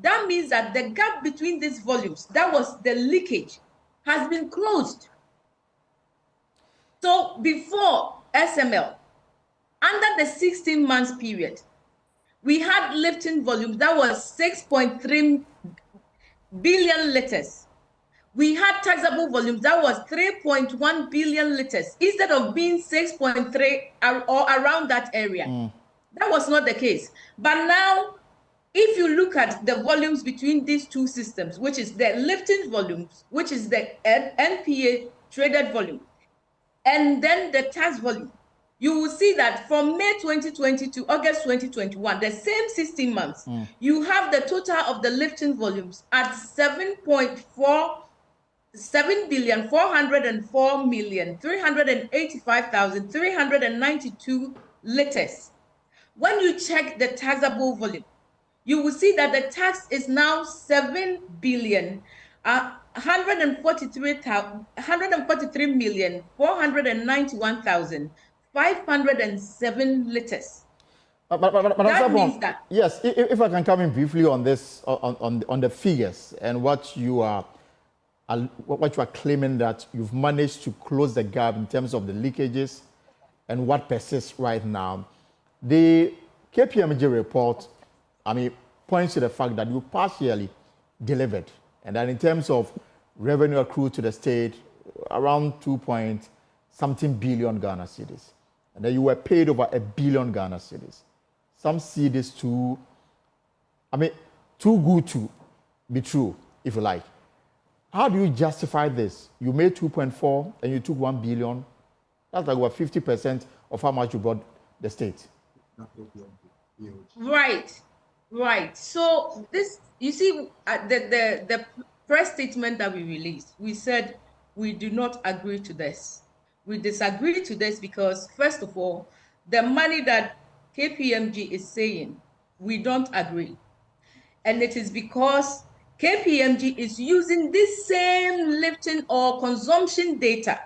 That means that the gap between these volumes, that was the leakage, has been closed. So before SML, under the 16 months period, we had lifting volumes that was 6.3 billion liters. We had taxable volumes that was 3.1 billion liters instead of being 6.3 or around that area. That was not the case. But now, if you look at the volumes between these two systems, which is the lifting volumes, which is the NPA traded volume, and then the tax volume, you will see that from May 2020 to August 2021, the same 16 months, you have the total of the lifting volumes at 7,404,385,392 liters. When you check the taxable volume, you will see that the tax is now 143,491,507 liters. That means that, yes, if I can come in briefly on this, on the figures and what you are claiming that you've managed to close the gap in terms of the leakages and what persists right now. The KPMG report, points to the fact that you partially delivered, and that in terms of revenue accrued to the state, around 2-point-something billion Ghana cedis, and that you were paid over 1 billion Ghana cedis. Some see this too good to be true, if you like. How do you justify this? You made 2.4 and you took 1 billion. That's like what, 50% of how much you brought the state. Right. So this, you see, the press statement that we released, we said we do not agree to this. We disagree to this because, first of all, the money that KPMG is saying, we don't agree. And it is because KPMG is using this same lifting or consumption data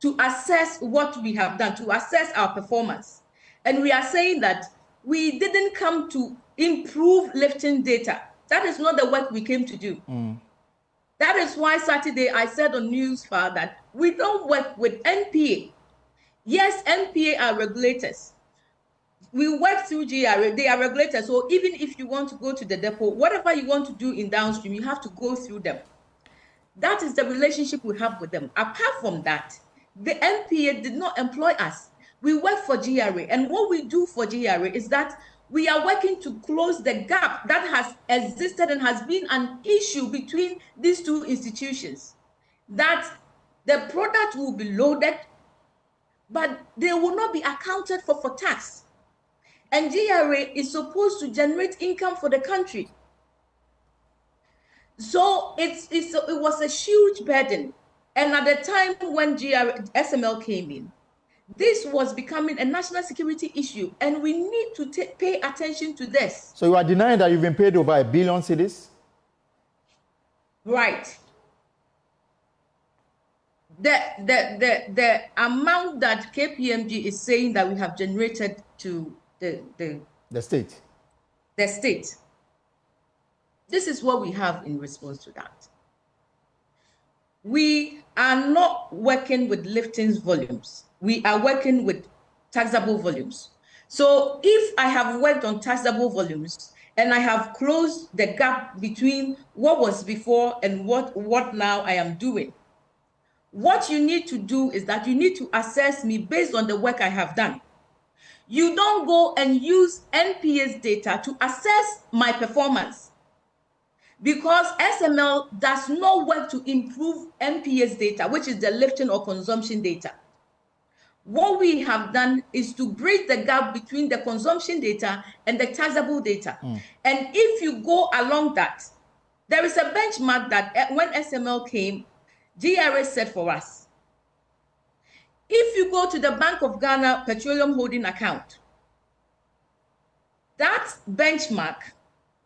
to assess what we have done, to assess our performance. And we are saying that we didn't come to improve lifting data. That is not the work we came to do. That is why Saturday I said on Newsfile that we don't work with NPA. Yes, NPA are regulators. We work through GRA, they are regulators. So even if you want to go to the depot, whatever you want to do in downstream, you have to go through them. That is the relationship we have with them. Apart from that, the NPA did not employ us. We work for GRA. And what we do for GRA is that we are working to close the gap that has existed and has been an issue between these two institutions. That the product will be loaded, but they will not be accounted for tax. And GRA is supposed to generate income for the country. So it was a huge burden. And at the time when SML came in, this was becoming a national security issue, and we need to pay attention to this. So you are denying that you've been paid over 1 billion cedis? Right. The amount that KPMG is saying that we have generated to the state. The state. This is what we have in response to that. We are not working with liftings volumes. We are working with taxable volumes. So if I have worked on taxable volumes and I have closed the gap between what was before and what now I am doing, what you need to do is that you need to assess me based on the work I have done. You don't go and use NPA's data to assess my performance, because SML does not work to improve NPA's data, which is the lifting or consumption data. What we have done is to bridge the gap between the consumption data and the taxable data. And if you go along that, there is a benchmark that when SML came, GRA set for us. If you go to the Bank of Ghana Petroleum Holding account, that benchmark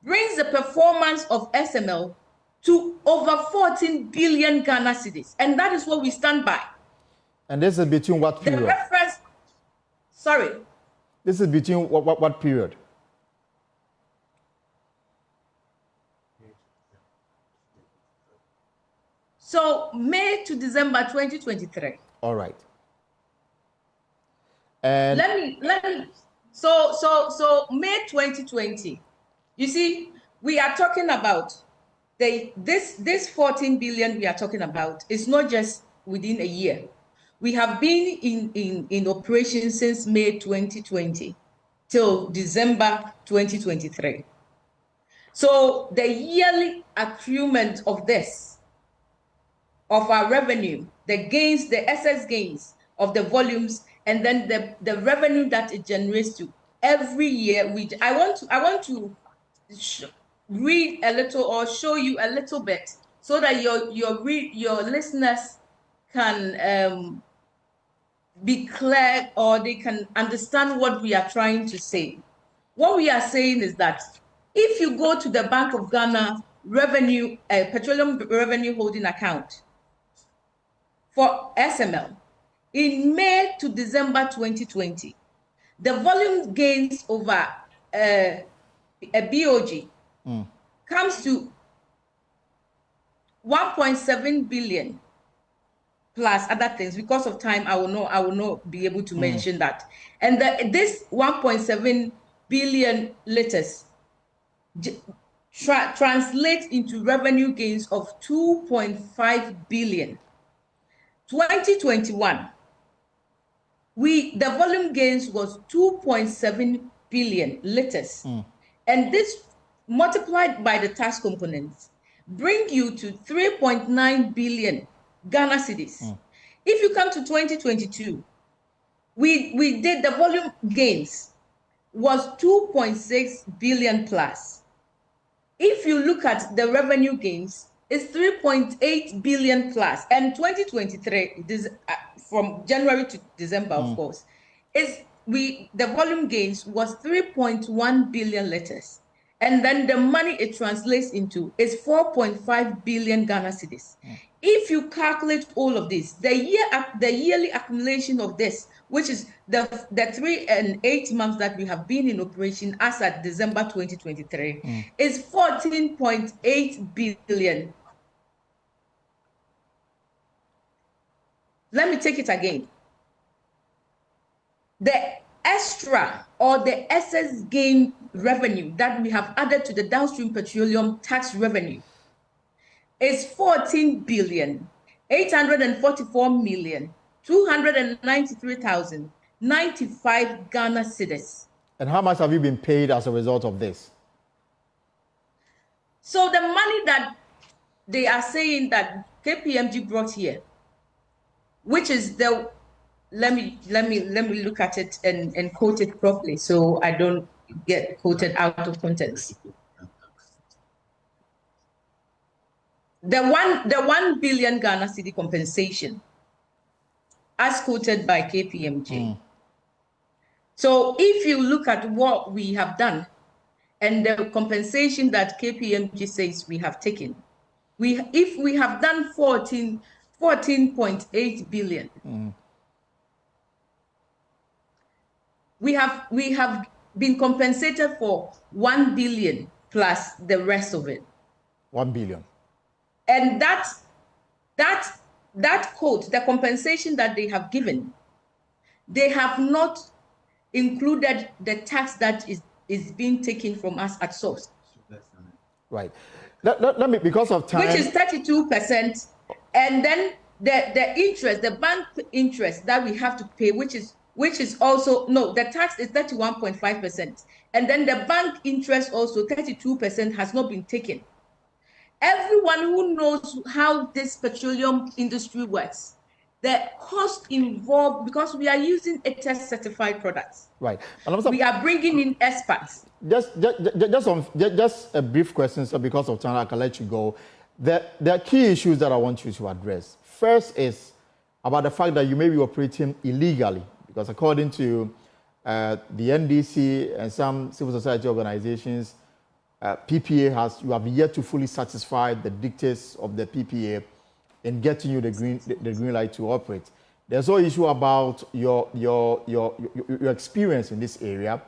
brings the performance of SML to over 14 billion Ghana cedis. And that is what we stand by. And this is between what period? The reference, sorry. This is between what period? So May to December 2023. All right. And let me so May 2020. You see, we are talking about this 14 billion we are talking about is not just within a year. We have been in operation since May 2020 till December 2023. So the yearly accruement of this, of our revenue, the gains, the excess gains of the volumes, and then the revenue that it generates to every year. I want to read a little or show you a little bit so that your listeners can be clear, or they can understand what we are trying to say. What we are saying is that if you go to the Bank of Ghana revenue, petroleum revenue holding account for SML, in May to December 2020, the volume gains over a BOG comes to 1.7 billion plus other things. Because of time, I will not be able to mention that. And this 1.7 billion liters translates into revenue gains of 2.5 billion. 2021, the volume gains was 2.7 billion liters. And this multiplied by the tax components bring you to 3.9 billion Ghana cedis. If you come to 2022, we did the volume gains was 2.6 billion plus. If you look at the revenue gains, it's 3.8 billion plus. And 2023, from January to December, of course, the volume gains was 3.1 billion liters. And then the money it translates into is 4.5 billion Ghana cedis. If you calculate all of this, the yearly accumulation of this, which is the 3 and 8 months that we have been in operation as at December 2023, is 14.8 billion. Let me take it again. The extra or the excess gain revenue that we have added to the downstream petroleum tax revenue is 14 billion 844 million 293,095 Ghana cedis. And how much have you been paid as a result of this? So the money that they are saying that KPMG brought here, which is the let me look at it and quote it properly so I don't get quoted out of context. The 1 billion Ghana cedi compensation, as quoted by KPMG. So if you look at what we have done and the compensation that KPMG says we have taken, if we have done 14.8 billion, we have been compensated for 1 billion plus the rest of it. 1 billion. And that quote, the compensation that they have given, they have not included the tax that is being taken from us at source. Right. Let me, because of time. Which is 32%. And then the interest, the bank interest that we have to pay, which is also, no, the tax is 31.5%. And then the bank interest also, 32% has not been taken. Everyone who knows how this petroleum industry works, the cost involved, because we are using a test certified products. Right. We are bringing in experts. Just a brief question, so because of time, I can let you go. There are key issues that I want you to address. First is about the fact that you may be operating illegally, because according to the NDC and some civil society organizations, you have yet to fully satisfy the dictates of the PPA in getting you the green light to operate. There's no issue about your experience in this area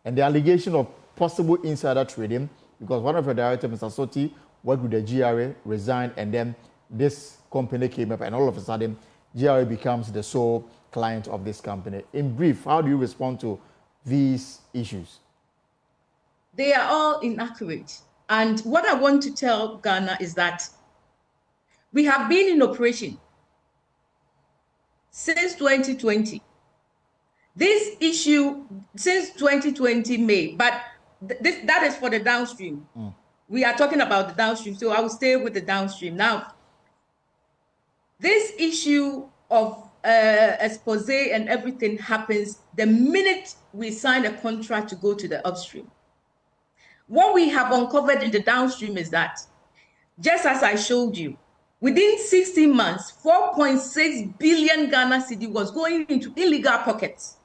and the allegation of possible insider trading, because one of your directors, Mr. Soti, worked with the GRA, resigned, and then this company came up, and all of a sudden, GRA becomes the sole client of this company. In brief, how do you respond to these issues? They are all inaccurate. And what I want to tell Ghana is that we have been in operation since 2020. This issue since 2020 May, but that is for the downstream. We are talking about the downstream, so I will stay with the downstream. Now, this issue of expose and everything happens the minute we sign a contract to go to the upstream. What we have uncovered in the downstream is that, just as I showed you, within 16 months, 4.6 billion Ghana cedi was going into illegal pockets.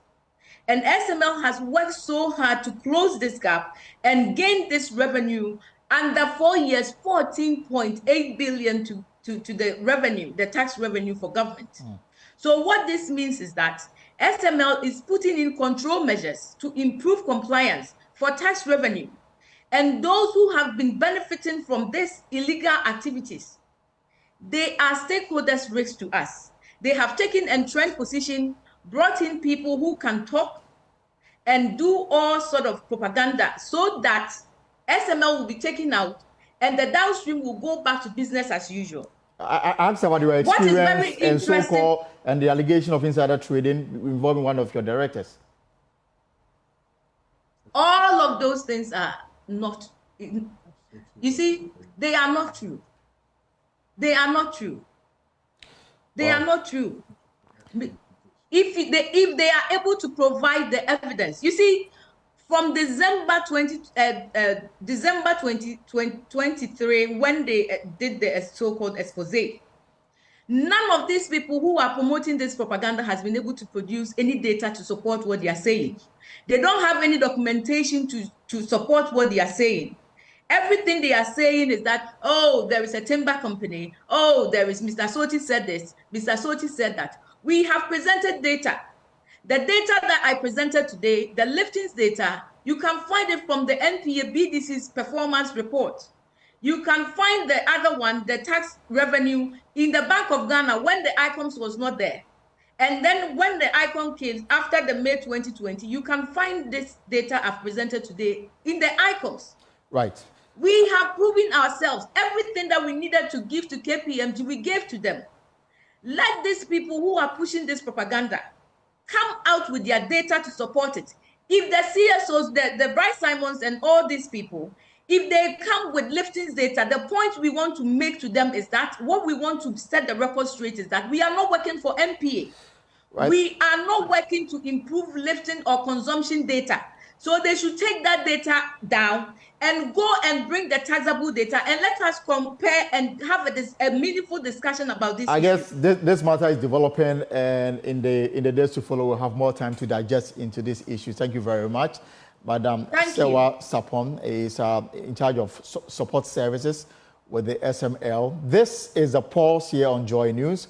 And SML has worked so hard to close this gap and gain this revenue under 4 years, 14.8 billion to the revenue, the tax revenue for government. So what this means is that SML is putting in control measures to improve compliance for tax revenue. And those who have been benefiting from these illegal activities, they are stakeholders risk to us. They have taken entrenched position, brought in people who can talk and do all sort of propaganda so that SML will be taken out and the downstream will go back to business as usual. I asked about your experience and so-called and the allegation of insider trading involving one of your directors. All of those things are not, you see, they are not true. They are not true. They are not true. If they are able to provide the evidence, you see, from December 2023, when they did the so-called expose, none of these people who are promoting this propaganda has been able to produce any data to support what they are saying. They don't have any documentation to support what they are saying. Everything they are saying is that, oh, there is a timber company. Oh, there is Mr. Soti said this, Mr. Soti said that. We have presented data. The data that I presented today, the liftings data, you can find it from the NPA BDC's performance report. You can find the other one, the tax revenue, in the Bank of Ghana when the icons was not there. And then when the icon came after the May 2020, you can find this data I've presented today in the icons. Right. We have proven ourselves. Everything that we needed to give to KPMG, we gave to them. Let these people who are pushing this propaganda come out with their data to support it. If the CSOs, the Bryce Simons and all these people, if they come with liftings data, the point we want to make to them is that what we want to set the record straight is that we are not working for MPA. Right. We are not working to improve lifting or consumption data. So they should take that data down and go and bring the taxable data and let us compare and have a meaningful discussion about this issue. Guess this matter is developing, and in the days to follow, we'll have more time to digest into this issue. Thank you very much. Madam Sewa Sapon is in charge of support services with the SML. This is a pause here on Joy News.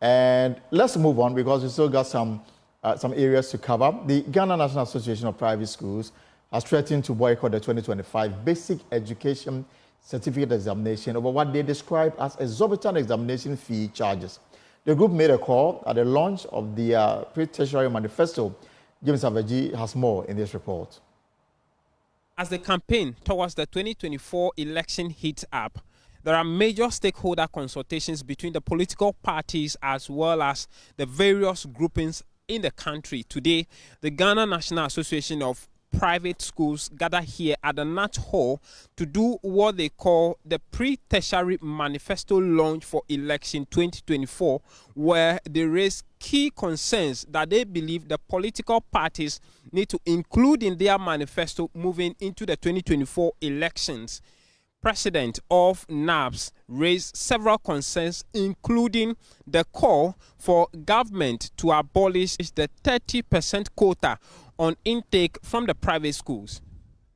And let's move on because we still got some areas to cover. The Ghana National Association of Private Schools has threatened to boycott the 2025 Basic Education Certificate Examination over what they describe as exorbitant examination fee charges. The group made a call at the launch of the pre-tertiary manifesto. James Aveji has more in this report. As the campaign towards the 2024 election heats up, there are major stakeholder consultations between the political parties as well as the various groupings in the country. Today, the Ghana National Association of Private Schools gather here at the Nat Hall to do what they call the pre-tertiary manifesto launch for election 2024, where they raise key concerns that they believe the political parties need to include in their manifesto moving into the 2024 elections. President of NABS raised several concerns, including the call for government to abolish the 30% quota on intake from the private schools.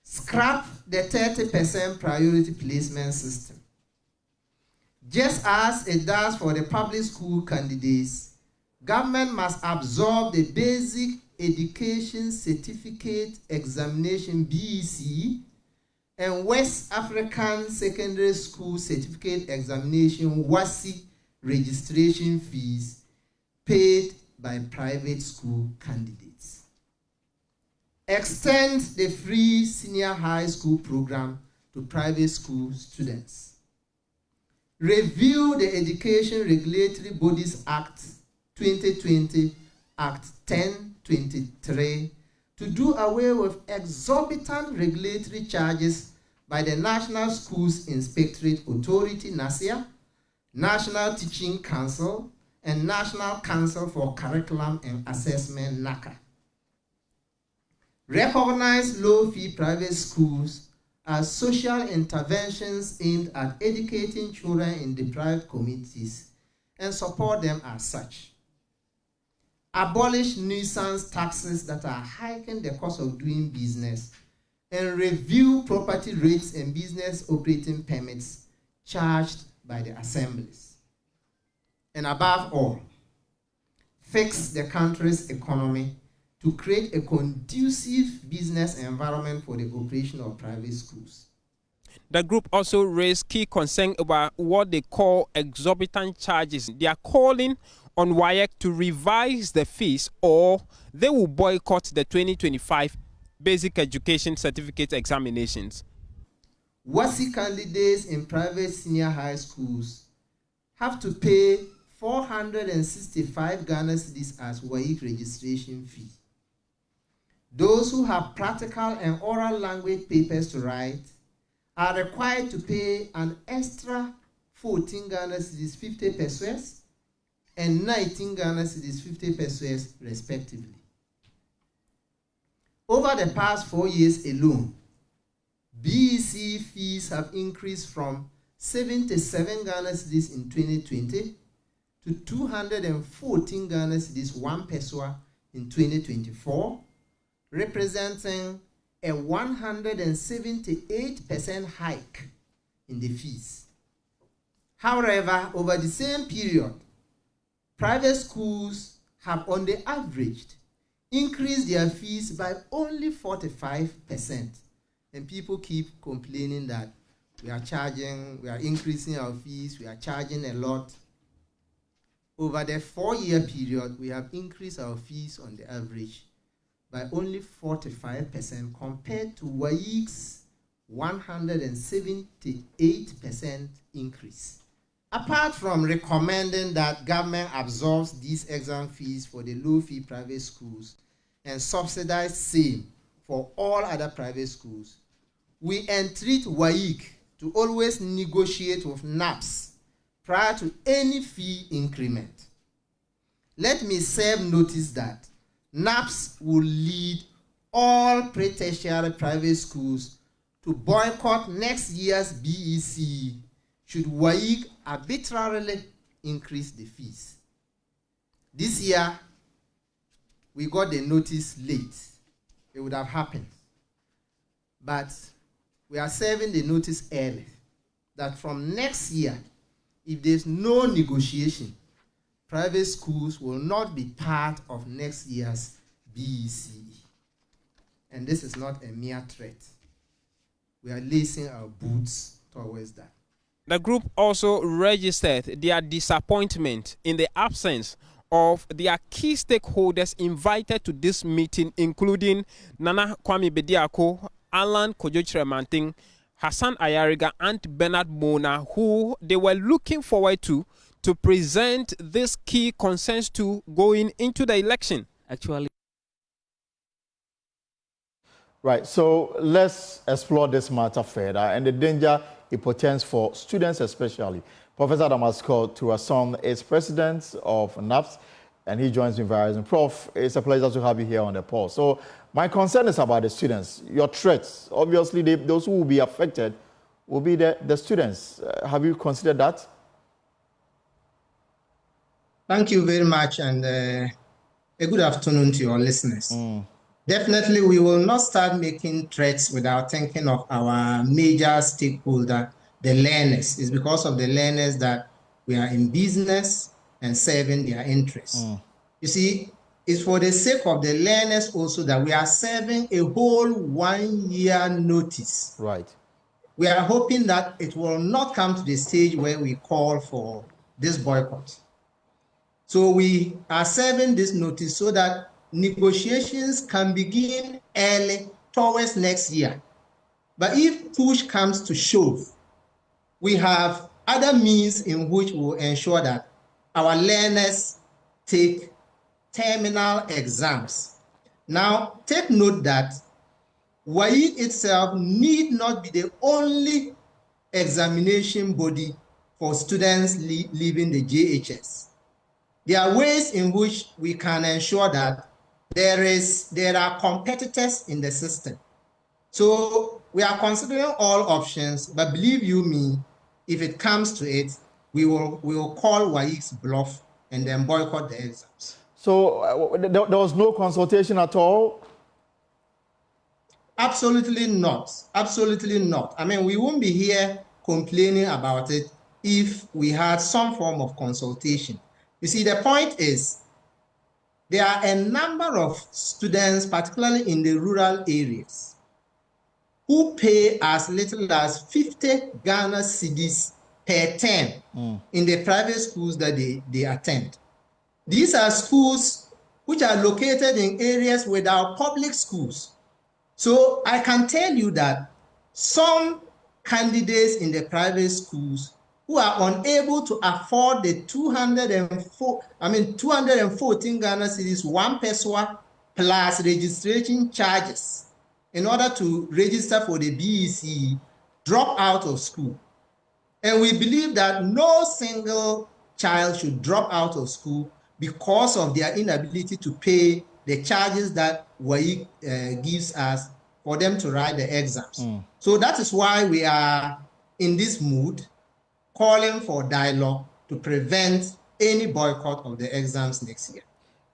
scrap the 30% priority placement system. Just as it does for the public school candidates, government must absorb the Basic Education Certificate Examination (BEC) and West African Secondary School Certificate Examination (WASSCE) registration fees paid by private school candidates. Extend the free senior high school program to private school students. Review the Education Regulatory Bodies Act 2020, Act 1023, to do away with exorbitant regulatory charges by the National Schools Inspectorate Authority (NASIA), National Teaching Council, and National Council for Curriculum and Assessment (NACA). Recognize low-fee private schools as social interventions aimed at educating children in deprived communities and support them as such. Abolish nuisance taxes that are hiking the cost of doing business, and review property rates and business operating permits charged by the assemblies. And above all, fix the country's economy to create a conducive business environment for the operation of private schools. The group also raised key concern about what they call exorbitant charges. They are calling on WAEC to revise the fees, or they will boycott the 2025 Basic Education Certificate examinations. WASSCE candidates in private senior high schools have to pay 465 Ghana cedis as WAEC registration fee. Those who have practical and oral language papers to write are required to pay an extra 14 Ghana cedis 50 pesos and 19 Ghana cedis 50 pesos respectively. Over the past 4 years alone, BEC fees have increased from 77 Ghana cedis in 2020 to 214 Ghana cedis 1 peso in 2024, representing a 178% hike in the fees. However, over the same period, private schools have on the average increased their fees by only 45%. And people keep complaining that we are increasing our fees, we are charging a lot. Over the 4-year period, we have increased our fees on the average by only 45% compared to WAEC's 178% increase. Apart from recommending that government absorbs these exam fees for the low-fee private schools and subsidize same for all other private schools, we entreat WAEC to always negotiate with NAPS prior to any fee increment. Let me serve notice that NAPS will lead all pre-tertiary private schools to boycott next year's BEC should WAEC arbitrarily increase the fees. This year, we got the notice late. It would have happened. But we are serving the notice early that from next year, if there's no negotiation, private schools will not be part of next year's BEC. And this is not a mere threat. We are lacing our boots towards that. The group also registered their disappointment in the absence of their key stakeholders invited to this meeting, including Nana Kwame Bediako, Alan Kojo-Chremanting, Hassan Ayariga, and Bernard Mona, who they were looking forward to present these key concerns to going into the election. Actually. Right, so let's explore this matter further and the danger it portends for students especially. Professor Damasko Turason is president of NAPS and he joins me via Zoom. Prof, it's a pleasure to have you here on the poll. So my concern is about the students. Your threats, obviously those who will be affected will be the students. Have you considered that? Thank you very much, and a good afternoon to your listeners. Definitely, we will not start making threats without thinking of our major stakeholder, the learners. It's because of the learners that we are in business and serving their interests. You see, it's for the sake of the learners also that we are serving a whole 1 year notice. Right. We are hoping that it will not come to the stage where we call for this boycott. So we are serving this notice so that negotiations can begin early towards next year. But if push comes to shove, we have other means in which we will ensure that our learners take terminal exams. Now, take note that WAEC itself need not be the only examination body for students leaving the JHS. There are ways in which we can ensure that there are competitors in the system. So we are considering all options, but believe you me, if it comes to it, we will call WAEC's bluff and then boycott the exams. So there was no consultation at all? Absolutely not. Absolutely not. I mean, we won't be here complaining about it if we had some form of consultation. You see, the point is, there are a number of students, particularly in the rural areas, who pay as little as 50 Ghana cedis per term in the private schools that they attend. These are schools which are located in areas without public schools. So I can tell you that some candidates in the private schools who are unable to afford the 214 Ghana cedis, 1 peso plus registration charges in order to register for the BEC, drop out of school. And we believe that no single child should drop out of school because of their inability to pay the charges that WAEC gives us for them to write the exams. So that is why we are in this mood, calling for dialogue to prevent any boycott of the exams next year.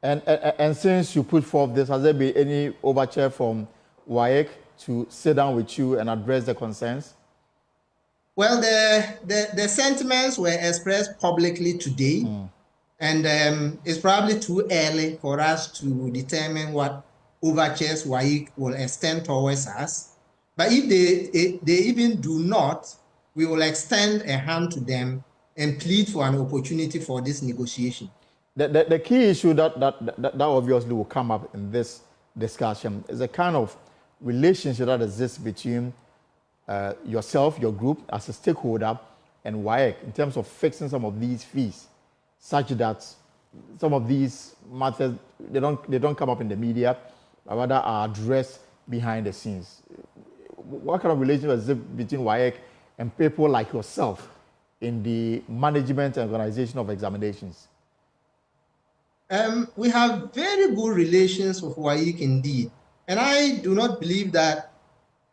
And since you put forth this, has there been any overture from WAEC to sit down with you and address the concerns? Well, the sentiments were expressed publicly today, and it's probably too early for us to determine what overtures WAEC will extend towards us. But if they even do not, we will extend a hand to them and plead for an opportunity for this negotiation. The key issue that obviously will come up in this discussion is a kind of relationship that exists between yourself, your group, as a stakeholder, and WAEC in terms of fixing some of these fees, such that some of these matters they don't come up in the media, but rather are addressed behind the scenes. What kind of relationship is it between WAEC and people like yourself in the management and organization of examinations? We have very good relations with WAEC indeed. And I do not believe that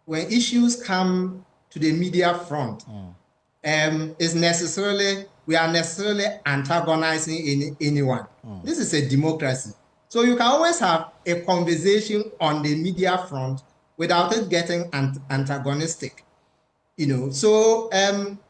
when issues come to the media front, we are necessarily antagonizing anyone. This is a democracy. So you can always have a conversation on the media front without it getting antagonistic. So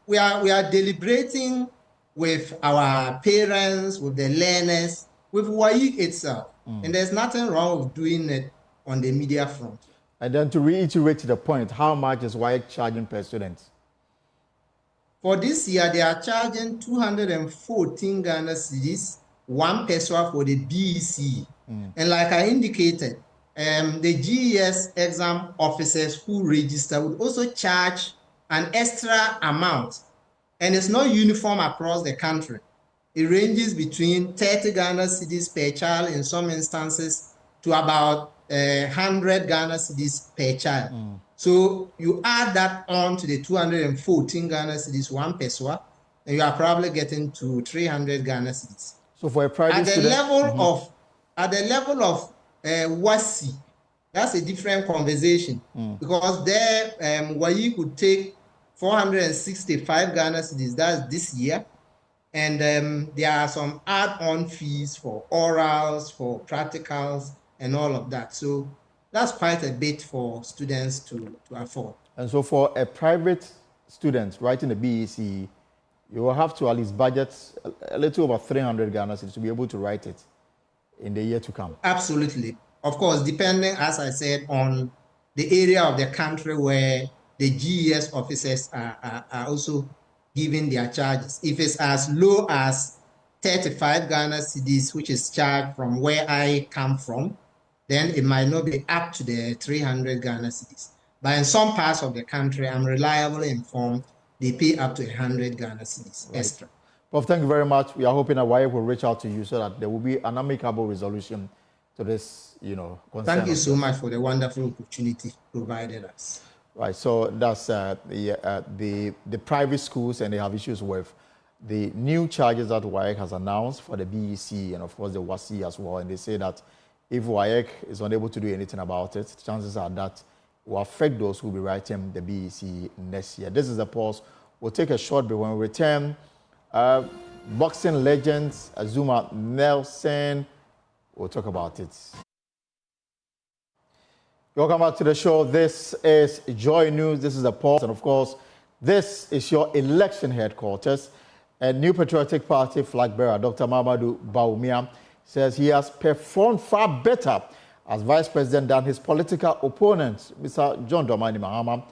we are deliberating with our parents, with the learners, with WAEC itself. And there's nothing wrong with doing it on the media front. And then to reiterate to the point, how much is WAEC charging per student? For this year, they are charging 214 Ghana cedis, 1 peso for the BEC. And like I indicated, the GES exam officers who register would also charge an extra amount. And it's not uniform across the country. It ranges between 30 Ghana cedis per child in some instances to about 100 Ghana cedis per child. So you add that on to the 214 Ghana cedis, 1 peso, and you are probably getting to 300 Ghana cedis. So for a private student, at the level of WASI, that's a different conversation because there WAEC could take 465 Ghana cedis, that's this year, and there are some add-on fees for orals, for practicals, and all of that. So That's quite a bit for students to afford. And so for a private student writing the BEC, you will have to at least budget a little over 300 Ghana cedis to be able to write it in the year to come. Absolutely. Of course, depending, as I said, on the area of the country where the GES officers are also giving their charges. If it's as low as 35 Ghana cedis, which is charged from where I come from, then it might not be up to the 300 Ghana cedis. But in some parts of the country, I'm reliably informed, they pay up to 100 Ghana cedis extra. Prof, thank you very much. We are hoping that WAEC will reach out to you so that there will be an amicable resolution to this, concern. Thank you so much for the wonderful opportunity provided us. Right, so that's the private schools, and they have issues with the new charges that WAEC has announced for the BEC and of course the WASI as well. And they say that if WAEC is unable to do anything about it, chances are that will affect those who will be writing the BEC next year. This is the pause. We'll take a short break. When we return, boxing legends Azuma Nelson, we'll talk about it. Welcome back to the show. This is Joy News. This is the pause. And of course, this is your election headquarters. A New Patriotic Party flag bearer, Dr. Mamadou Bawumia, says he has performed far better as vice president than his political opponent, Mr. John Dramani Mahama,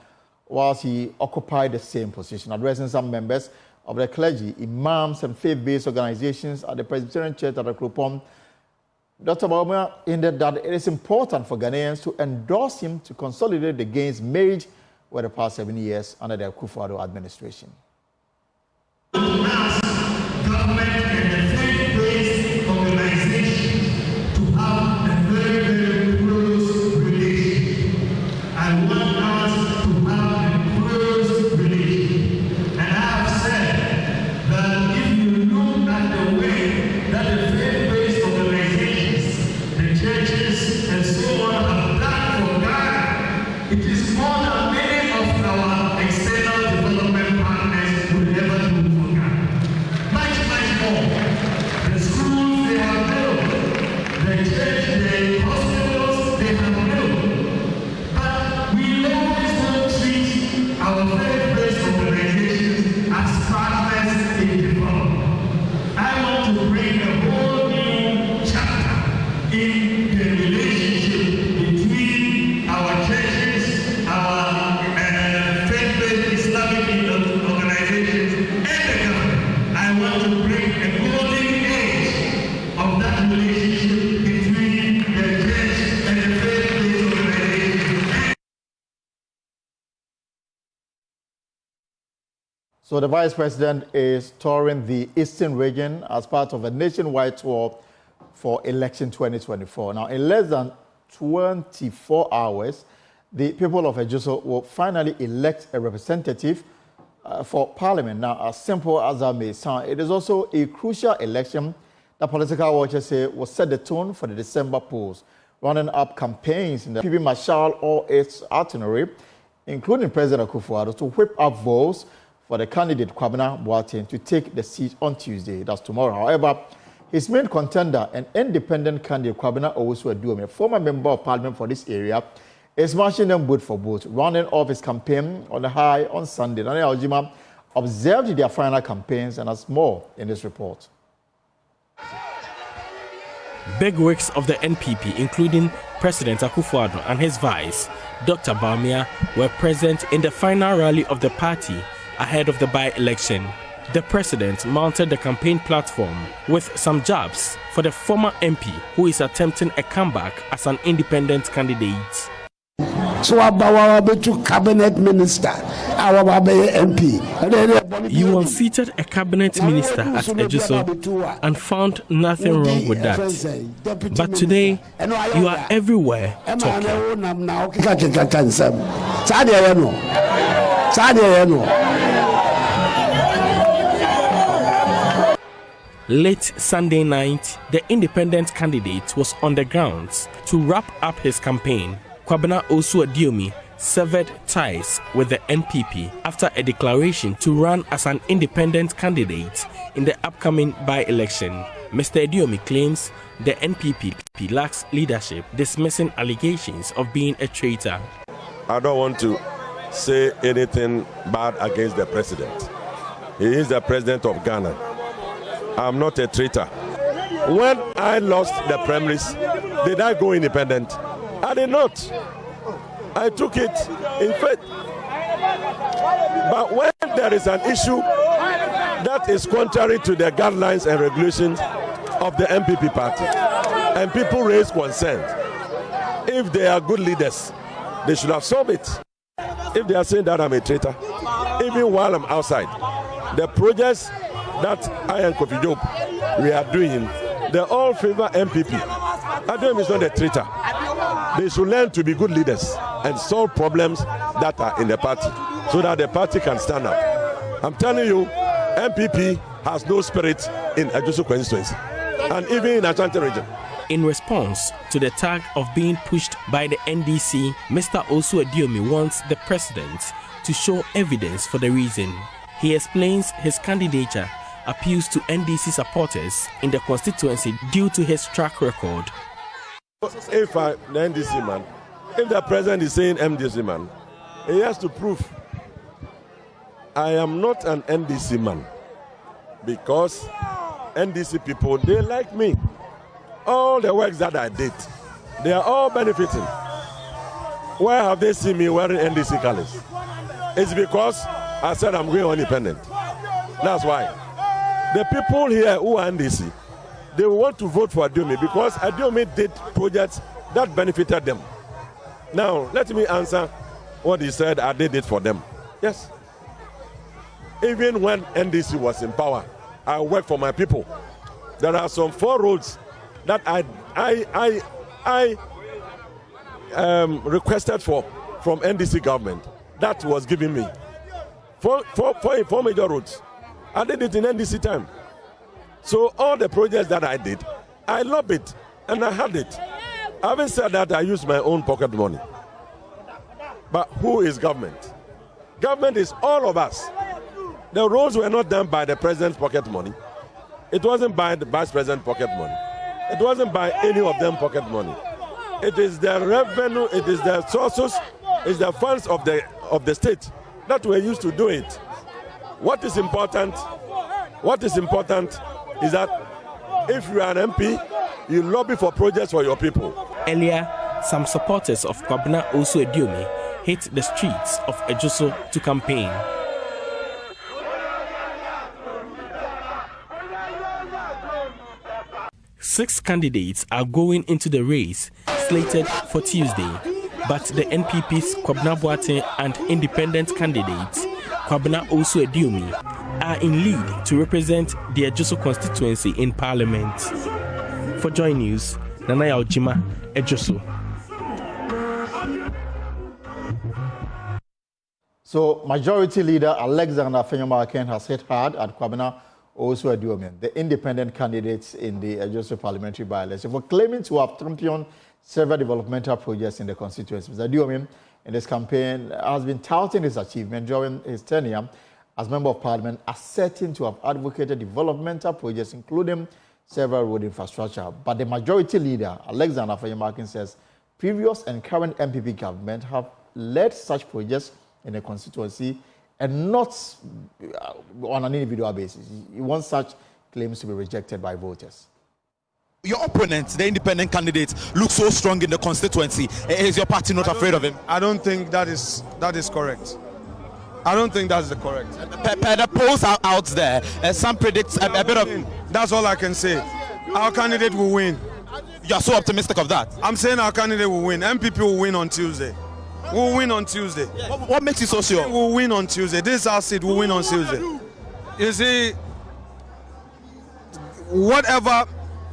whilst he occupied the same position. Addressing some members of the clergy, imams, and faith-based organizations at the Presbyterian Church at Akropong, Dr. Bawumia hinted that it is important for Ghanaians to endorse him to consolidate the gains made over the past 7 years under the Akufo-Addo administration. Ask government and the faith-based organizations to have a very, very close relationship. I want us to have a close relationship. And I have said that if you look at the way that the faith-based organizations, the churches, and so on have done for Ghana, it is more than many of our external development partners would ever do. The schools they have built, the church, the hospitals they have built. But we always don't treat our faith-based organizations as partners in development. I want to bring a whole new chapter in the relationship between our churches, our faith-based Islamic organizations, and the government. I want to bring a golden age of that relationship between the church and the faith-based organization. So the vice president is touring the Eastern region as part of a nationwide tour for election 2024. Now, in less than 24 hours, the people of Ejuso will finally elect a representative for Parliament. Now, as simple as that may sound, it is also a crucial election that political watchers say will set the tone for the December polls, running up campaigns in the PB Marshal all its itinerary, including President Akufo-Addo, to whip up votes for the candidate Kwabena Boateng to take the seat on Tuesday. That's tomorrow. However, his main contender and independent candidate Kwabena Owusu-Aduomi, a former member of Parliament for this area, is marching them both for both, rounding off his campaign on the high on Sunday. Daniel Aljima observed their final campaigns and has more in this report. Bigwigs of the NPP, including President Akufo-Addo and his vice, Dr. Bawumia, were present in the final rally of the party ahead of the by-election. The president mounted the campaign platform with some jabs for the former MP who is attempting a comeback as an independent candidate. So to cabinet minister, our MP. You unseated a cabinet minister at Ejuso and found nothing wrong with that. But today, you are everywhere talking. Late Sunday night, the independent candidate was on the grounds to wrap up his campaign. Kwabena Owusu-Aduomi severed ties with the NPP after a declaration to run as an independent candidate in the upcoming by-election. Mr. Ediomi claims the NPP lacks leadership, dismissing allegations of being a traitor. I don't want to say anything bad against the president. He is the president of Ghana. I'm not a traitor. When I lost the primaries, did I go independent? I did not. I took it in faith. But when there is an issue that is contrary to the guidelines and regulations of the MPP party, and people raise concerns, if they are good leaders, they should have solved it. If they are saying that I'm a traitor, even while I'm outside, the projects that I and Kofi Job we are doing, they all favor MPP. Adem is not a traitor. They should learn to be good leaders and solve problems that are in the party so that the party can stand up. I'm telling you, MPP has no spirit in Ejoso constituency and even in Ashanti region. In response to the tag of being pushed by the NDC, Mr. Osu Ediomi wants the president to show evidence for the reason. He explains his candidature appeals to NDC supporters in the constituency due to his track record. If the NDC man, if the president is saying NDC man, he has to prove I am not an NDC man, because NDC people, they like me. All the works that I did, they are all benefiting. Why have they seen me wearing NDC colors? It's because I said I'm going independent. That's why. The people here who are NDC, they want to vote for Adiomi because Adiomi did projects that benefited them. Now, let me answer what he said, I did it for them. Yes. Even when NDC was in power, I worked for my people. There are some 4 roads that I requested for from NDC government that was given me. 4 major roads. I did it in NDC time. So all the projects that I did, I love it and I had it. Having said that, I used my own pocket money. But who is government? Government is all of us. The roads were not done by the president's pocket money. It wasn't by the vice president's pocket money. It wasn't by any of them pocket money. It is the revenue, it is the sources, it's the funds of the state that were used to do it. What is important is that if you are an MP, you lobby for projects for your people. Earlier, some supporters of Kwabena Osu Ediomi hit the streets of Ejoso to campaign. Six candidates are going into the race slated for Tuesday, but the NPP's Kwabena Boateng and independent candidates Kwabena Osu Ediomi are in lead to represent the Ejoso constituency in Parliament. For Joy News, Nanaya Ojima, Ejoso. So, Majority Leader Alexander Fenyama has hit hard at Kwabena Osu Ediomi, the independent candidates in the Ejoso parliamentary by-election, for claiming to have championed several developmental projects in the constituency. Mr. Ediomi, in this campaign, has been touting his achievement during his tenure as Member of Parliament, asserting to have advocated developmental projects, including several road infrastructure. But the Majority Leader, Alexander Fenyama, says previous and current MPP government have led such projects in the constituency and not on an individual basis. He wants such claims to be rejected by voters. Your opponent, the independent candidate, looks so strong in the constituency. Is your party not afraid of him? I don't think that is correct. I don't think that's the correct. The polls are out there. Some predict a bit of... That's all I can say. Our candidate will win. You are so optimistic of that? I'm saying our candidate will win. MPP will win on Tuesday. We'll win on Tuesday. What makes you so sure? We'll win on Tuesday. This is our seat. We'll win on Tuesday. You see, whatever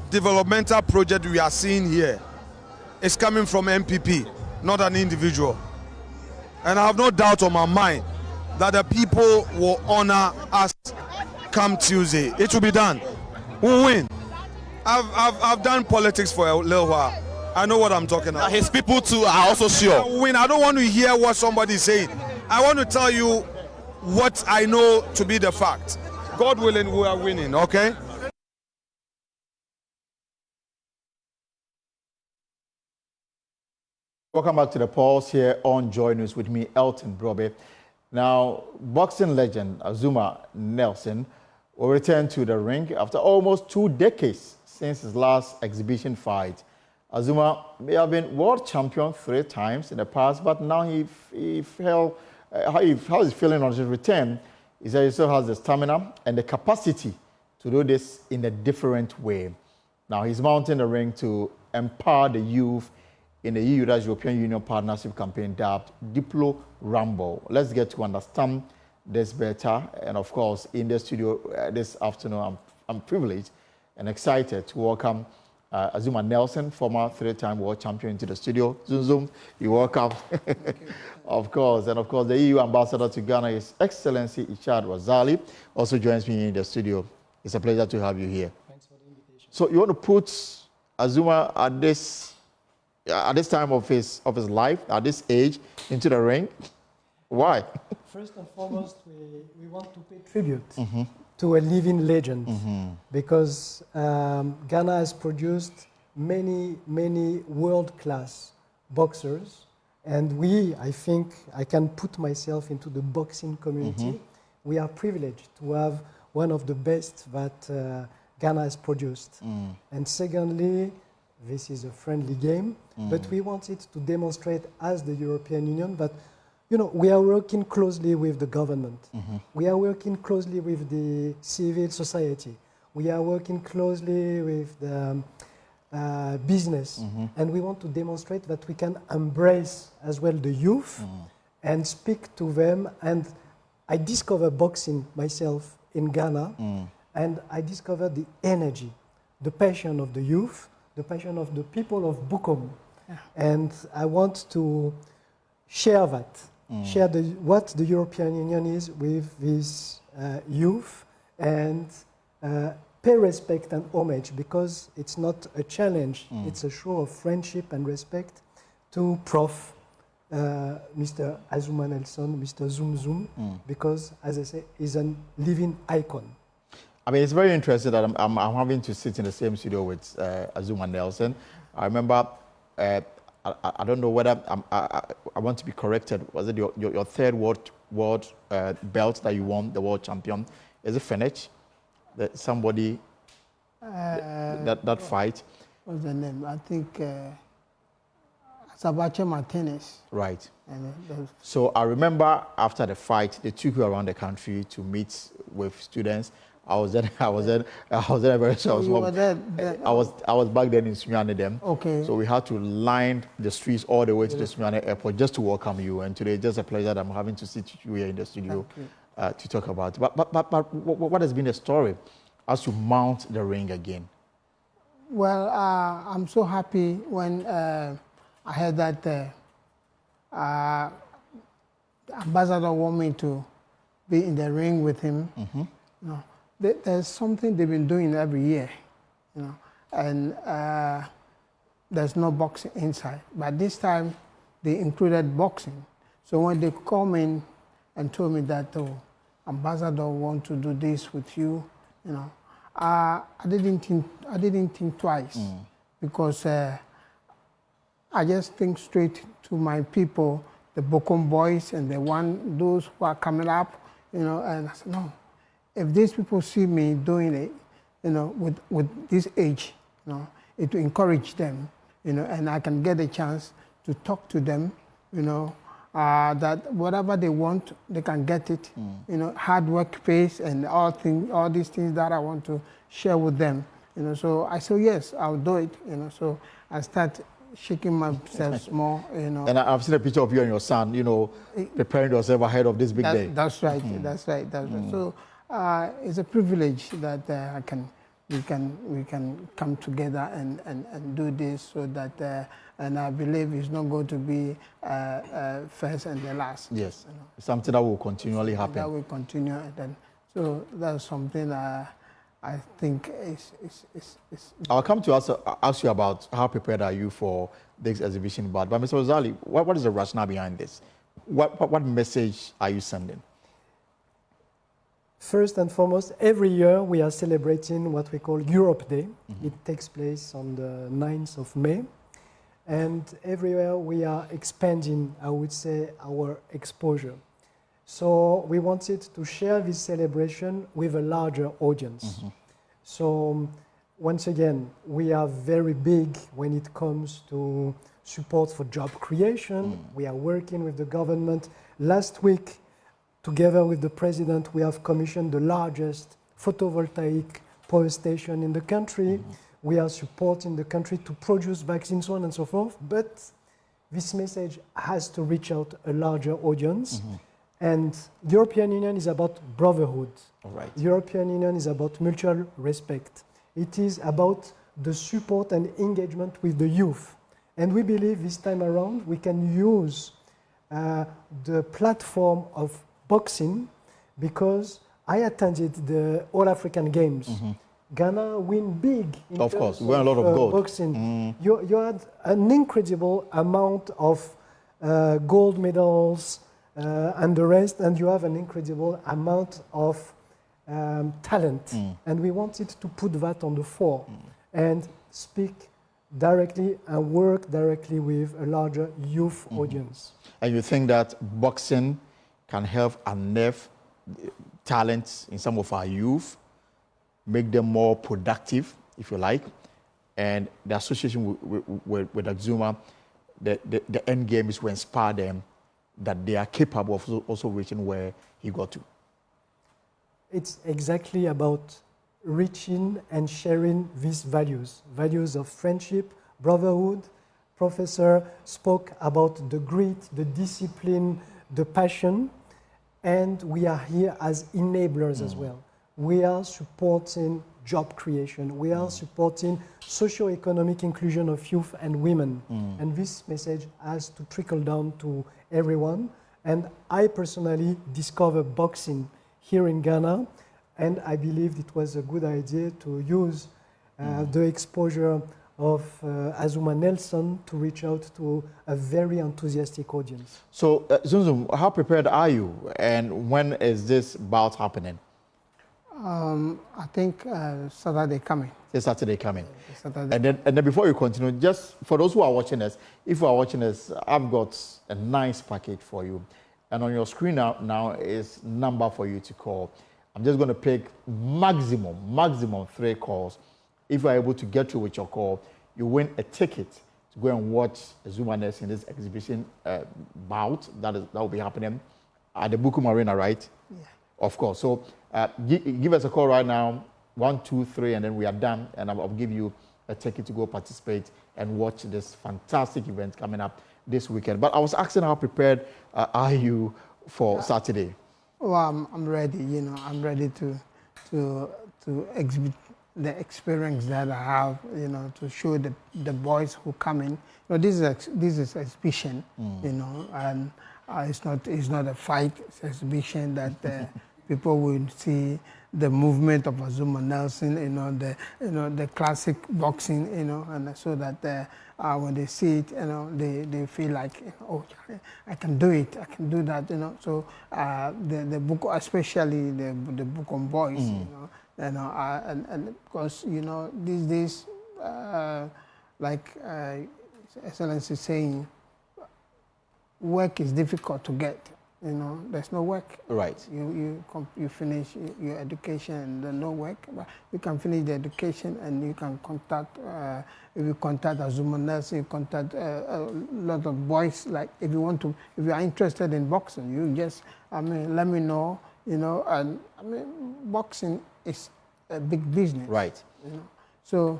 developmental project we are seeing here is coming from MPP, not an individual. And I have no doubt on my mind that the people will honor us come Tuesday. It will be done. We'll win. I've done politics for a little while. I know what I'm talking about. His people too are also sure. We'll win. I don't want to hear what somebody is saying. I want to tell you what I know to be the fact. God willing, we are winning, okay? Welcome back to the Pulse here on Joy News with me, Elton Brobe. Now, boxing legend Azumah Nelson will return to the ring after almost 2 decades since his last exhibition fight. Azumah may have been world champion 3 times in the past, but now how he's feeling on his return is that he still has the stamina and the capacity to do this in a different way. Now, he's mounting the ring to empower the youth in the EU, that's European Union Partnership Campaign dubbed Diplo Rambo. Let's get to understand this better. And of course, in the studio this afternoon, I'm privileged and excited to welcome Azumah Nelson, former 3-time world champion, into the studio. Zoom, you're welcome. Of course. And of course, the EU ambassador to Ghana, His Excellency Ishad Razali, also joins me in the studio. It's a pleasure to have you here. Thanks for the invitation. So you want to put Azumah at this time of his life, at this age, into the ring? Why? First and foremost, we want to pay tribute to a living legend because Ghana has produced many world-class boxers, and I think I can put myself into the boxing community. We are privileged to have one of the best that Ghana has produced. And secondly, this is a friendly game, but we wanted to demonstrate as the European Union that, you know, we are working closely with the government. We are working closely with the civil society. We are working closely with the business. And we want to demonstrate that we can embrace as well the youth and speak to them. And I discovered boxing myself in Ghana, and I discovered the energy, the passion of the youth, the passion of the people of Bukom. And I want to share that, share what the European Union is with this youth, and pay respect and homage, because it's not a challenge, it's a show of friendship and respect to Prof. Mr. Azumah Nelson, Mr. Zoom, because, as I say, he's a living icon. I mean, it's very interesting that I'm having to sit in the same studio with Azumah Nelson. I remember, I don't know whether I want to be corrected. Was it your third world belt that you won, the world champion? Is it Fenech? That somebody that fight? What's the name? I think Sabache Martinez. Right. So I remember after the fight, they took you around the country to meet with students. I was there very sure. I was back then in Sumiane then. Okay. So we had to line the streets all the way to the Sumiane airport just to welcome you. And today, just a pleasure that I'm having to sit with you here in the studio to talk about it. But what has been the story as you mount the ring again? Well, I'm so happy when I heard that the ambassador wanted me to be in the ring with him. You know, there's something they've been doing every year, you know, and there's no boxing inside. But this time, they included boxing. So when they called me and told me that, oh, ambassador want to do this with you, you know, I didn't think twice, because I just think straight to my people, the Bukom boys and those who are coming up, you know, and I said, no. If these people see me doing it, you know, with this age, you know, it will encourage them, you know, and I can get a chance to talk to them, you know, that whatever they want, they can get it, you know, hard work pays and all these things that I want to share with them, you know. So I said, yes, I'll do it, you know. So I start shaking myself small, you know. And I've seen a picture of you and your son, you know, preparing yourself ahead of this big day. That's right. That's right. So it's a privilege that we can come together and do this, so that and I believe it's not going to be first and the last. Yes, you know. Something that will continually happen. That will continue, and then so that's something I think is. I'll come to ask you about how prepared are you for this exhibition, but Mr. Razali, what is the rationale behind this? What message are you sending? First and foremost, every year we are celebrating what we call Europe Day. It takes place on the 9th of May. and everywhere we are expanding, I would say, our exposure. So we wanted to share this celebration with a larger audience. So once again, we are very big when it comes to support for job creation. We are working with the government. Last week, together with the president, we have commissioned the largest photovoltaic power station in the country. We are supporting the country to produce vaccines, so on and so forth. But this message has to reach out a larger audience. And European Union is about brotherhood. European Union is about mutual respect. It is about the support and engagement with the youth. And we believe this time around we can use the platform of boxing, because I attended the All African Games. Ghana win big in of terms course, we won a lot of gold. Boxing. You had an incredible amount of gold medals and the rest, and you have an incredible amount of talent. And we wanted to put that on the fore and speak directly and work directly with a larger youth audience. And you think that boxing can help unearth talents in some of our youth, make them more productive, if you like, and the association with Exuma, the end game is to inspire them that they are capable of also reaching where he got to. It's exactly about reaching and sharing these values, values of friendship, brotherhood. Professor spoke about the grit, the discipline, the passion, and we are here as enablers as well. We are supporting job creation. We are supporting socio-economic inclusion of youth and women. And this message has to trickle down to everyone. And I personally discovered boxing here in Ghana, and I believed it was a good idea to use the exposure of Azuma Nelson to reach out to a very enthusiastic audience. So, Zunzum, how prepared are you, and when is this bout happening? I think Saturday coming. This Saturday coming. Saturday. And then before you continue, just for those who are watching us, if you are watching us, I've got a nice package for you. And on your screen now is number for you to call. I'm just going to pick maximum 3 calls. If you are able to get through with your call, you win a ticket to go and watch Azuma Nelson in this exhibition bout that will be happening at the Bukum Arena, right? Yeah. Of course. So give us a call right now, 1, 2, 3, and then we are done. And I'll give you a ticket to go participate and watch this fantastic event coming up this weekend. But I was asking, how prepared are you for Saturday? Well, I'm ready. You know, I'm ready to exhibit the experience that I have. You know, to show the boys who come in. You know, this is exhibition. You know, and it's not a fight. It's exhibition that people will see the movement of Azuma Nelson. You know, the classic boxing. You know, and so that when they see it, you know, they feel like, oh, I can do it. I can do that. You know, so the book, especially the book on boys. You know, and because you know these days, like Excellency is saying, work is difficult to get. You know, there's no work. Right. You finish your education and there's no work, but you can finish the education and you can contact. If you contact Azuma Nelson, you contact a lot of boys. Like if you are interested in boxing, you just let me know. You know, and boxing is a big business. Right. You know, so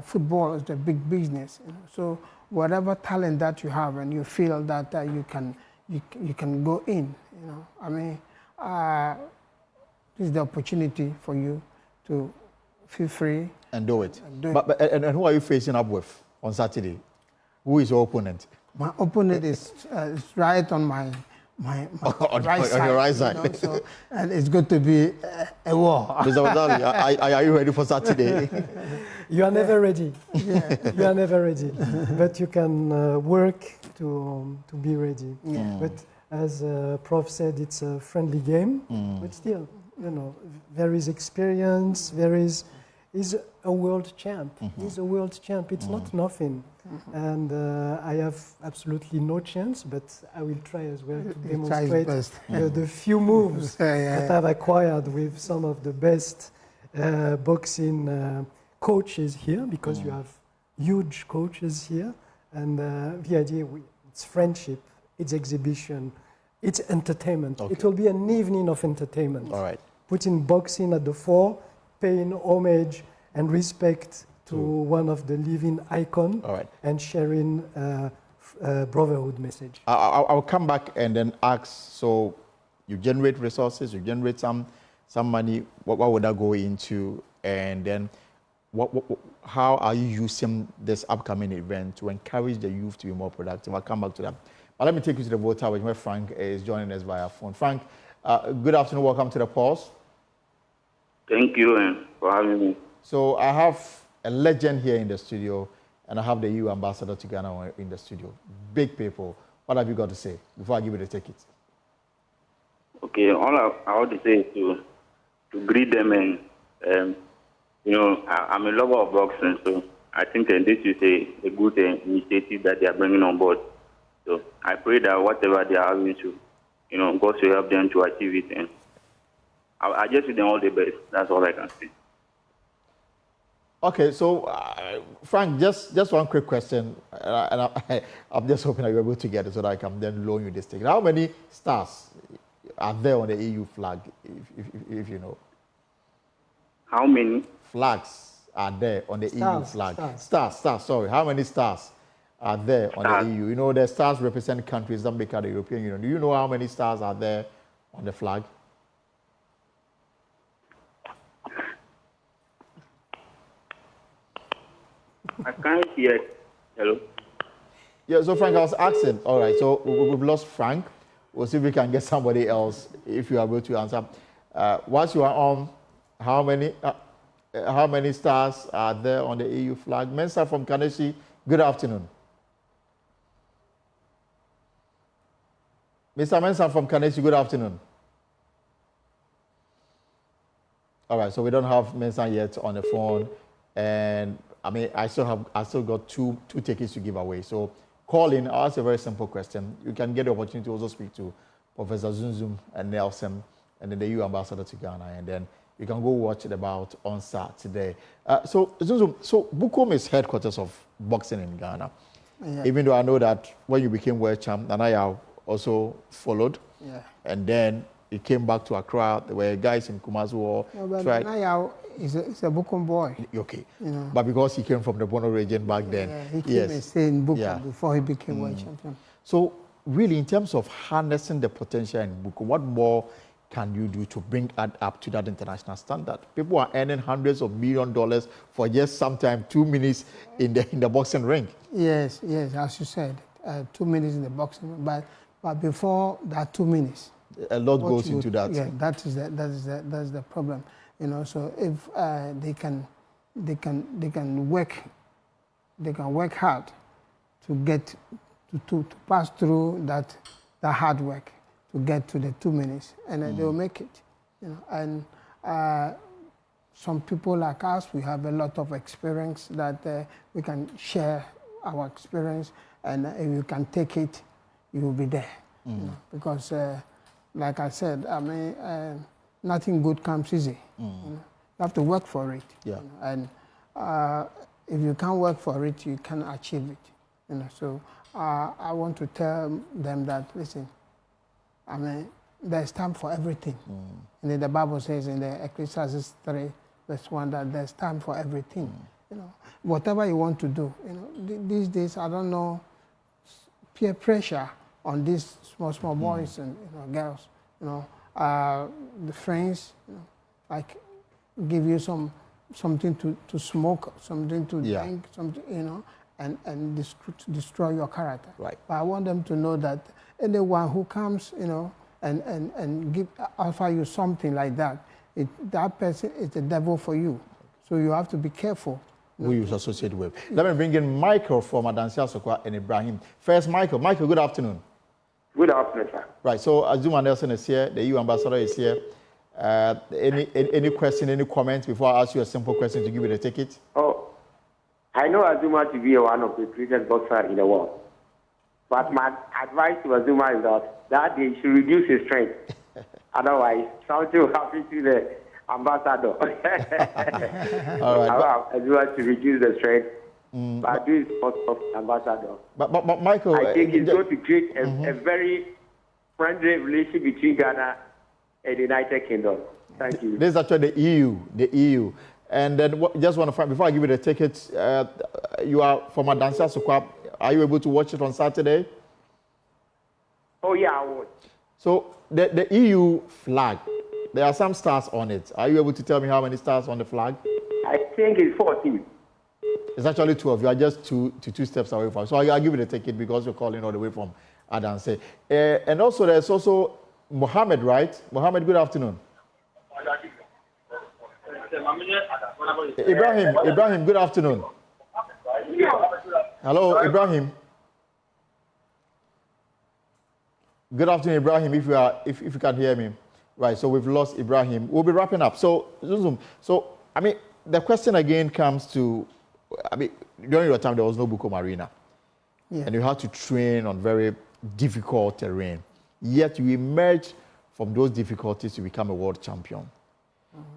football is a big business. You know, so whatever talent that you have and you feel that you can go in. You know, this is the opportunity for you to feel free and do it. And who are you facing up with on Saturday? Who is your opponent? My opponent is right on my right side. On your right side. You know, so, and it's going to be a war. Mr. Wadali, are you ready for Saturday? You are never ready. Yeah. You are never ready. But you can work to be ready. Yeah. But as Prof said, it's a friendly game. But still, you know, there is experience, there is He's a world champ. He's a world champ. It's not nothing. And I have absolutely no chance, but I will try as well to demonstrate the few moves that I've acquired with some of the best boxing coaches here, because you have huge coaches here. And the idea, it's friendship, it's exhibition, it's entertainment. It will be an evening of entertainment. All right. Putting boxing at the fore, paying homage and respect to one of the living icons, and sharing brotherhood message. I'll come back and then ask, so you generate resources, you generate some money, what would that go into? And then how are you using this upcoming event to encourage the youth to be more productive? I'll come back to that. But let me take you to the voter, where Frank is joining us via phone. Frank, good afternoon, welcome to the pause. Thank you for having me. So I have a legend here in the studio, and I have the EU ambassador to Ghana in the studio. Big people. What have you got to say before I give you the ticket? Okay, all I want to say is to greet them, and I'm a lover of boxing, so I think this is a good initiative that they are bringing on board. So I pray that whatever they are having to, God will help them to achieve it, and I just wish them all the best. That's all I can say. Okay, so Frank, just one quick question, and I'm just hoping that you're able to get it so that I can then loan you this ticket. How many stars are there on the EU flag, if you know? How many flags are there on the EU flag? Stars, sorry. How many stars are there on the EU? You know, the stars represent countries that make out the European Union. Do you know how many stars are there on the flag? I can't hear. Hello? Yeah, so Frank, I was asking. All right, so we've lost Frank. We'll see if we can get somebody else if you are able to answer. Once you are on, how many stars are there on the EU flag? Mensa from Kaneshie, good afternoon. Mr. Mensa from Kaneshie, good afternoon. All right, so we don't have Mensa yet on the phone, and I mean, I still got two tickets to give away. So call in. I'll ask a very simple question. You can get the opportunity to also speak to Professor Zunzum and Nelson, and then the EU ambassador to Ghana, and then you can go watch the bout on Saturday. So Zunzum, so Bukom is headquarters of boxing in Ghana. Yeah. Even though I know that when you became world champ, Nanaya also followed. Yeah. And then he came back to Accra. There were guys in Kumasi who tried. Nanaya is a Bukom boy. Okay. But because he came from the Bono region back then. He came and stayed in Bukom before he became world champion. So really, in terms of harnessing the potential in Bukom, what more can you do to bring that up to that international standard? People are earning hundreds of $millions for just sometimes 2 minutes in the boxing ring. Yes, as you said, 2 minutes in the boxing ring. But before that 2 minutes, a lot goes into that. Yeah, that's the problem. So if they can work hard to get to pass through that hard work, to get to the 2 minutes, and they will make it. And some people like us, we have a lot of experience that we can share our experience, and if you can take it, you will be there. Because, like I said, I mean, nothing good comes easy. You have to work for it. Yeah. And if you can't work for it, you can achieve it. So I want to tell them that, listen, I mean, there's time for everything. And then the Bible says in the Ecclesiastes 3, verse 1, that there's time for everything. Whatever you want to do. These days, I don't know, peer pressure on these small boys and girls. The friends, like give you something to smoke, something to drink, something, and destroy your character. Right. But I want them to know that anyone who comes, and offer you something like that, that person is the devil for you. So you have to be careful. Who you associate with. Let me bring in Michael from Adansia Sokwa and Ibrahim. First, Michael. Michael, good afternoon. Good afternoon, sir. Right, so Azuma Nelson is here, the EU ambassador is here. Any question, any comments before I ask you a simple question to give you the ticket? Oh, I know Azuma to be one of the greatest boxers in the world. But my advice to Azuma is that day he should reduce his strength. Otherwise, something will happen to the ambassador. All right. I want Azuma to reduce the strength. But do his part of ambassador. But Michael, I think it's going to create a very friendly relationship between Ghana and the United Kingdom. Thank you. This is actually the EU. And then just want to find, before I give you the tickets, you are from Adansi Asukwa. Are you able to watch it on Saturday? Oh, yeah, I would. So the EU flag, there are some stars on it. Are you able to tell me how many stars on the flag? I think it's 14. It's actually 12. You are just two steps away from. So I'll give you the ticket because you're calling all the way from Adansi. And also there's also Mohammed, right? Mohammed, good afternoon. Ibrahim, good afternoon. Hello, Ibrahim. Good afternoon, Ibrahim. If you can hear me, right? So we've lost Ibrahim. We'll be wrapping up. So I mean, the question again comes to, I mean, during your time there was no Bukom Arena, and you had to train on very difficult terrain. Yet you emerged from those difficulties to become a world champion.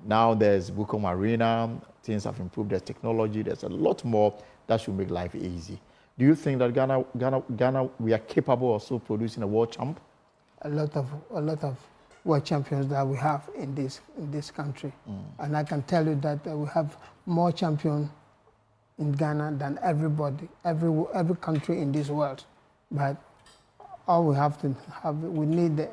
Now there's Bukom Arena, things have improved, there's technology, there's a lot more that should make life easy. Do you think that Ghana, we are capable of still producing a world champ? A lot of world champions that we have in this country, and I can tell you that we have more champions in Ghana than every country in this world. But all we have to have, we need the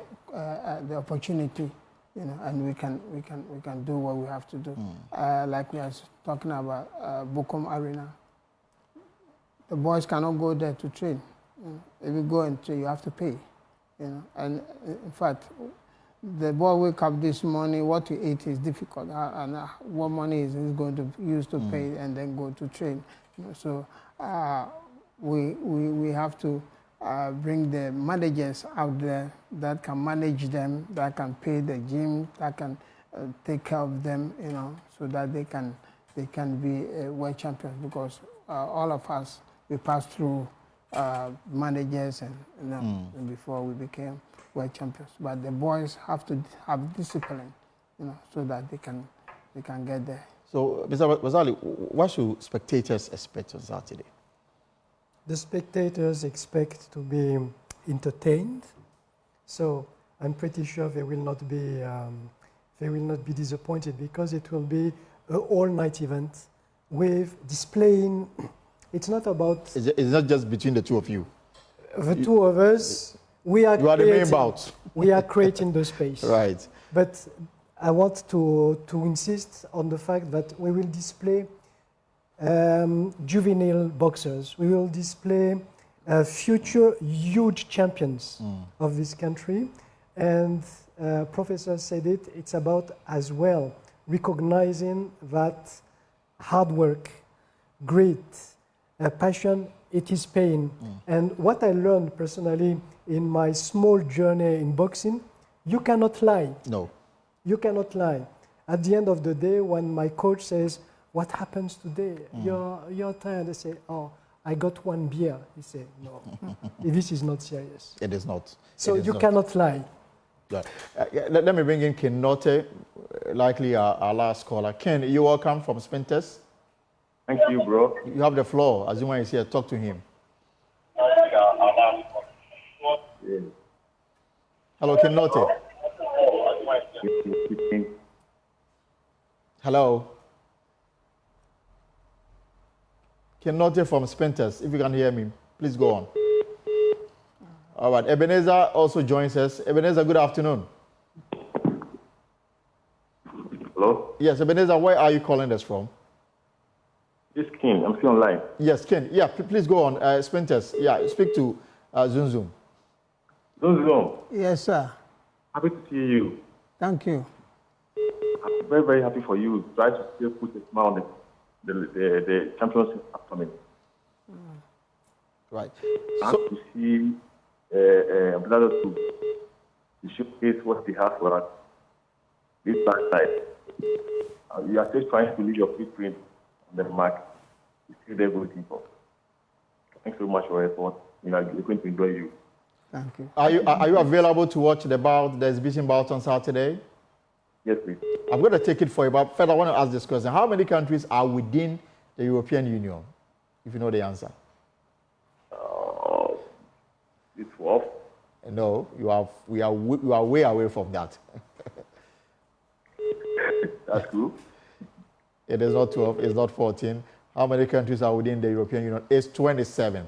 opportunity, you know, and we can do what we have to do. Like we are talking about Bukom Arena. The boys cannot go there to train. You know. If you go and train, you have to pay. You know, and in fact, the boy wake up this morning, what to eat is difficult, and what money is going to use to pay and then go to train. You know, so we have to bring the managers out there that can manage them, that can pay the gym, that can take care of them, you know, so that they can be world champions. Because all of us, we passed through managers and you know, before we became world champions. But the boys have to have discipline, you know, so that they can get there. So, Mr. Wazali, what should spectators expect on Saturday? The spectators expect to be entertained, so I'm pretty sure they will not be disappointed, because it will be an all-night event with displaying. It's not about. It's not just between the two of you. The two of us, we are. You are the main bout. We are creating the space. Right. But I want to insist on the fact that we will display juvenile boxers. We will display future huge champions of this country. And Professor said it, it's about as well recognizing that hard work, grit, passion, it is paying. And what I learned personally in my small journey in boxing, you cannot lie. No. You cannot lie. At the end of the day, when my coach says, what happens today? You're tired. I say, oh, I got one beer. He said, no, this is not serious. It is not. So you cannot lie. Right. Let me bring in Ken Note, likely our last caller. Ken, you're welcome from Spinters. Thank you, bro. You have the floor. Azuma is here. Talk to him. Hello, Ken Note. Hello. Ken Note from Spinters. If you can hear me, please go on. All right. Ebenezer also joins us. Ebenezer, good afternoon. Hello? Yes, Ebenezer, where are you calling us from? This Ken, I'm still online. Yes, Ken. Yeah, please go on. Spinters. Yeah, speak to Zunzum. Zunzum. Yes, sir. Happy to see you. Thank you. I'm very, very happy for you. Try to still put a smile on the championship upcoming. Right. I have to see Blado to showcase what they have for us. this backside. You are just trying to leave your footprint on the mark. It's still there waiting for. Thanks so much for your effort. We're going to enjoy you. Thank you. Are you available to watch the exhibition bout on Saturday? Yes, please. I'm going to take it for you, but first I want to ask this question. How many countries are within the European Union, if you know the answer? It's 12. No, we are way away from that. That's cool. It is not 12, it's not 14. How many countries are within the European Union? It's 27.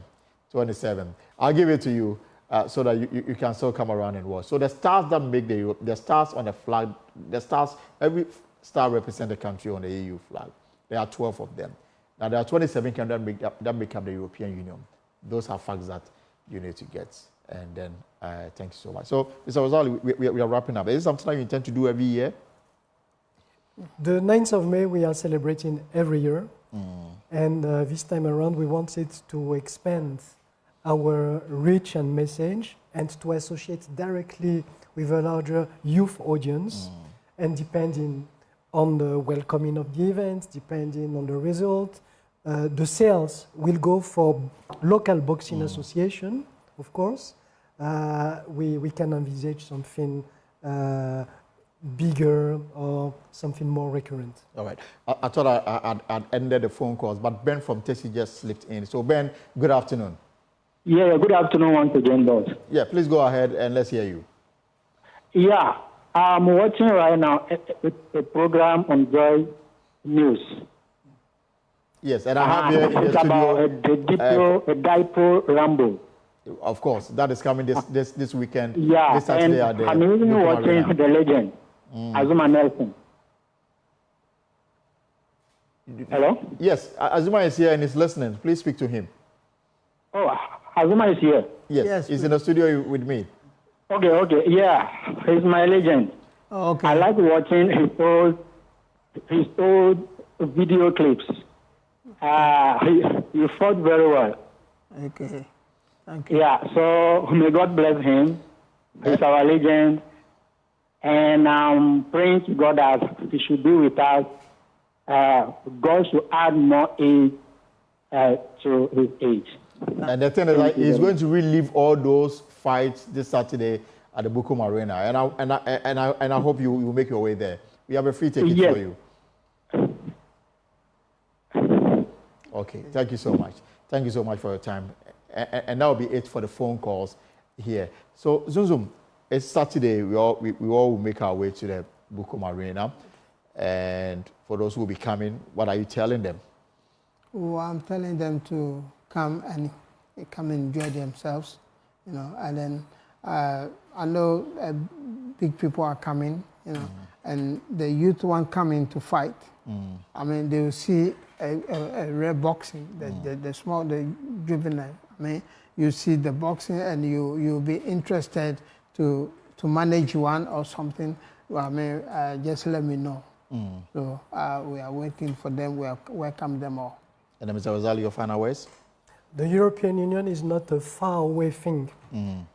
27. I'll give it to you so that you can still come around and watch. So the stars that make the stars on the flag, every star represents a country on the EU flag. There are 12 of them. Now there are 27 countries that make up the European Union. Those are facts that you need to get. And then, thank you so much. So, Mr. Rosali, we are wrapping up. Is this something that you intend to do every year? The 9th of May, we are celebrating every year. And this time around, we wanted to expand our reach and message and to associate directly with a larger youth audience. And depending on the welcoming of the event, depending on the result, the sales will go for local boxing association, of course. We can envisage something bigger or something more recurrent. All right. I thought I'd ended the phone calls, but Ben from Tessie just slipped in. So Ben, good afternoon. Yeah, good afternoon once again, boss. Yeah, please go ahead and let's hear you. Yeah, I'm watching right now a program on Joy News. Yes, and I have here in the studio a Dipole Rambo. Of course, that is coming this weekend. Yeah, this Saturday and I'm even watching the legend, Azuma Nelson. Hello? Yes, Azuma is here and is listening. Please speak to him. Oh, Azuma is here. Yes, he's in the studio with me. Okay, yeah, he's my legend. Oh, okay. I like watching his old video clips. He fought very well. Okay. Thank you. Yeah, so may God bless him. He's our legend. And I'm praying to God that he should be with us. God should add more age to his age. And the thing is that he's going to relive all those fights this Saturday at the Bukum Arena. And I hope you will make your way there. We have a free ticket for you. Okay, thank you so much. Thank you so much for your time. And that will be it for the phone calls here. So, Zunzum, it's Saturday. We all will make our way to the Bukum Arena. And for those who will be coming, what are you telling them? Well, I'm telling them to come and enjoy themselves, And then I know big people are coming, and the youth want coming to fight. I mean, they will see a rare boxing, the juvenile. I mean, you see the boxing and you'll be interested to manage one or something. I mean, just let me know. So we are waiting for them. We welcome them all. And then, Mr. Rosali, your final words? The European Union is not a far-away thing.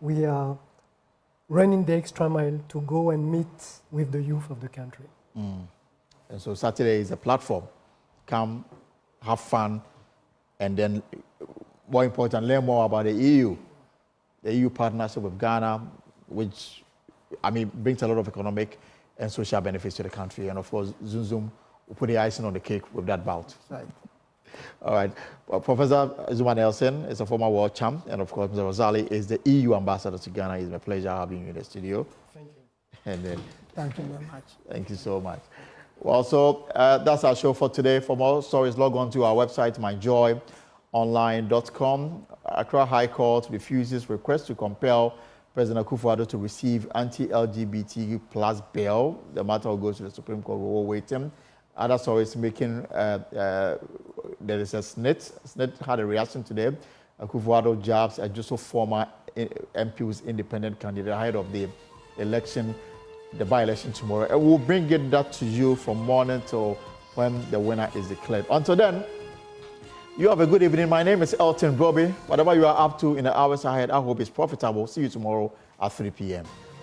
We are running the extra mile to go and meet with the youth of the country. And so Saturday is a platform. Come, have fun, and then, more important, learn more about the EU. The EU partnership with Ghana, which, brings a lot of economic and social benefits to the country. And of course, Zunzum will put the icing on the cake with that bout. Right. All right. Well, Professor Azuma Nelson is a former world champ, and of course, Mr. Rosali is the EU ambassador to Ghana. It's my pleasure having you in the studio. Thank you. And then, thank you very much. Thank you so much. Well, so that's our show for today. For more stories, log on to our website, myjoyonline.com. Accra High Court refuses request to compel President Akufo-Addo to receive anti-LGBTQ plus bail. The matter will go to the Supreme Court. We're all waiting. Other stories making, there is a SSNIT. SSNIT had a reaction today. Akufo-Addo jabs a Joseph former MP who's independent candidate ahead of the election, the by-election tomorrow. And we'll bring that to you from morning till when the winner is declared. Until then, you have a good evening. My name is Elton Broby. Whatever you are up to in the hours ahead, I hope it's profitable. See you tomorrow at 3 p.m.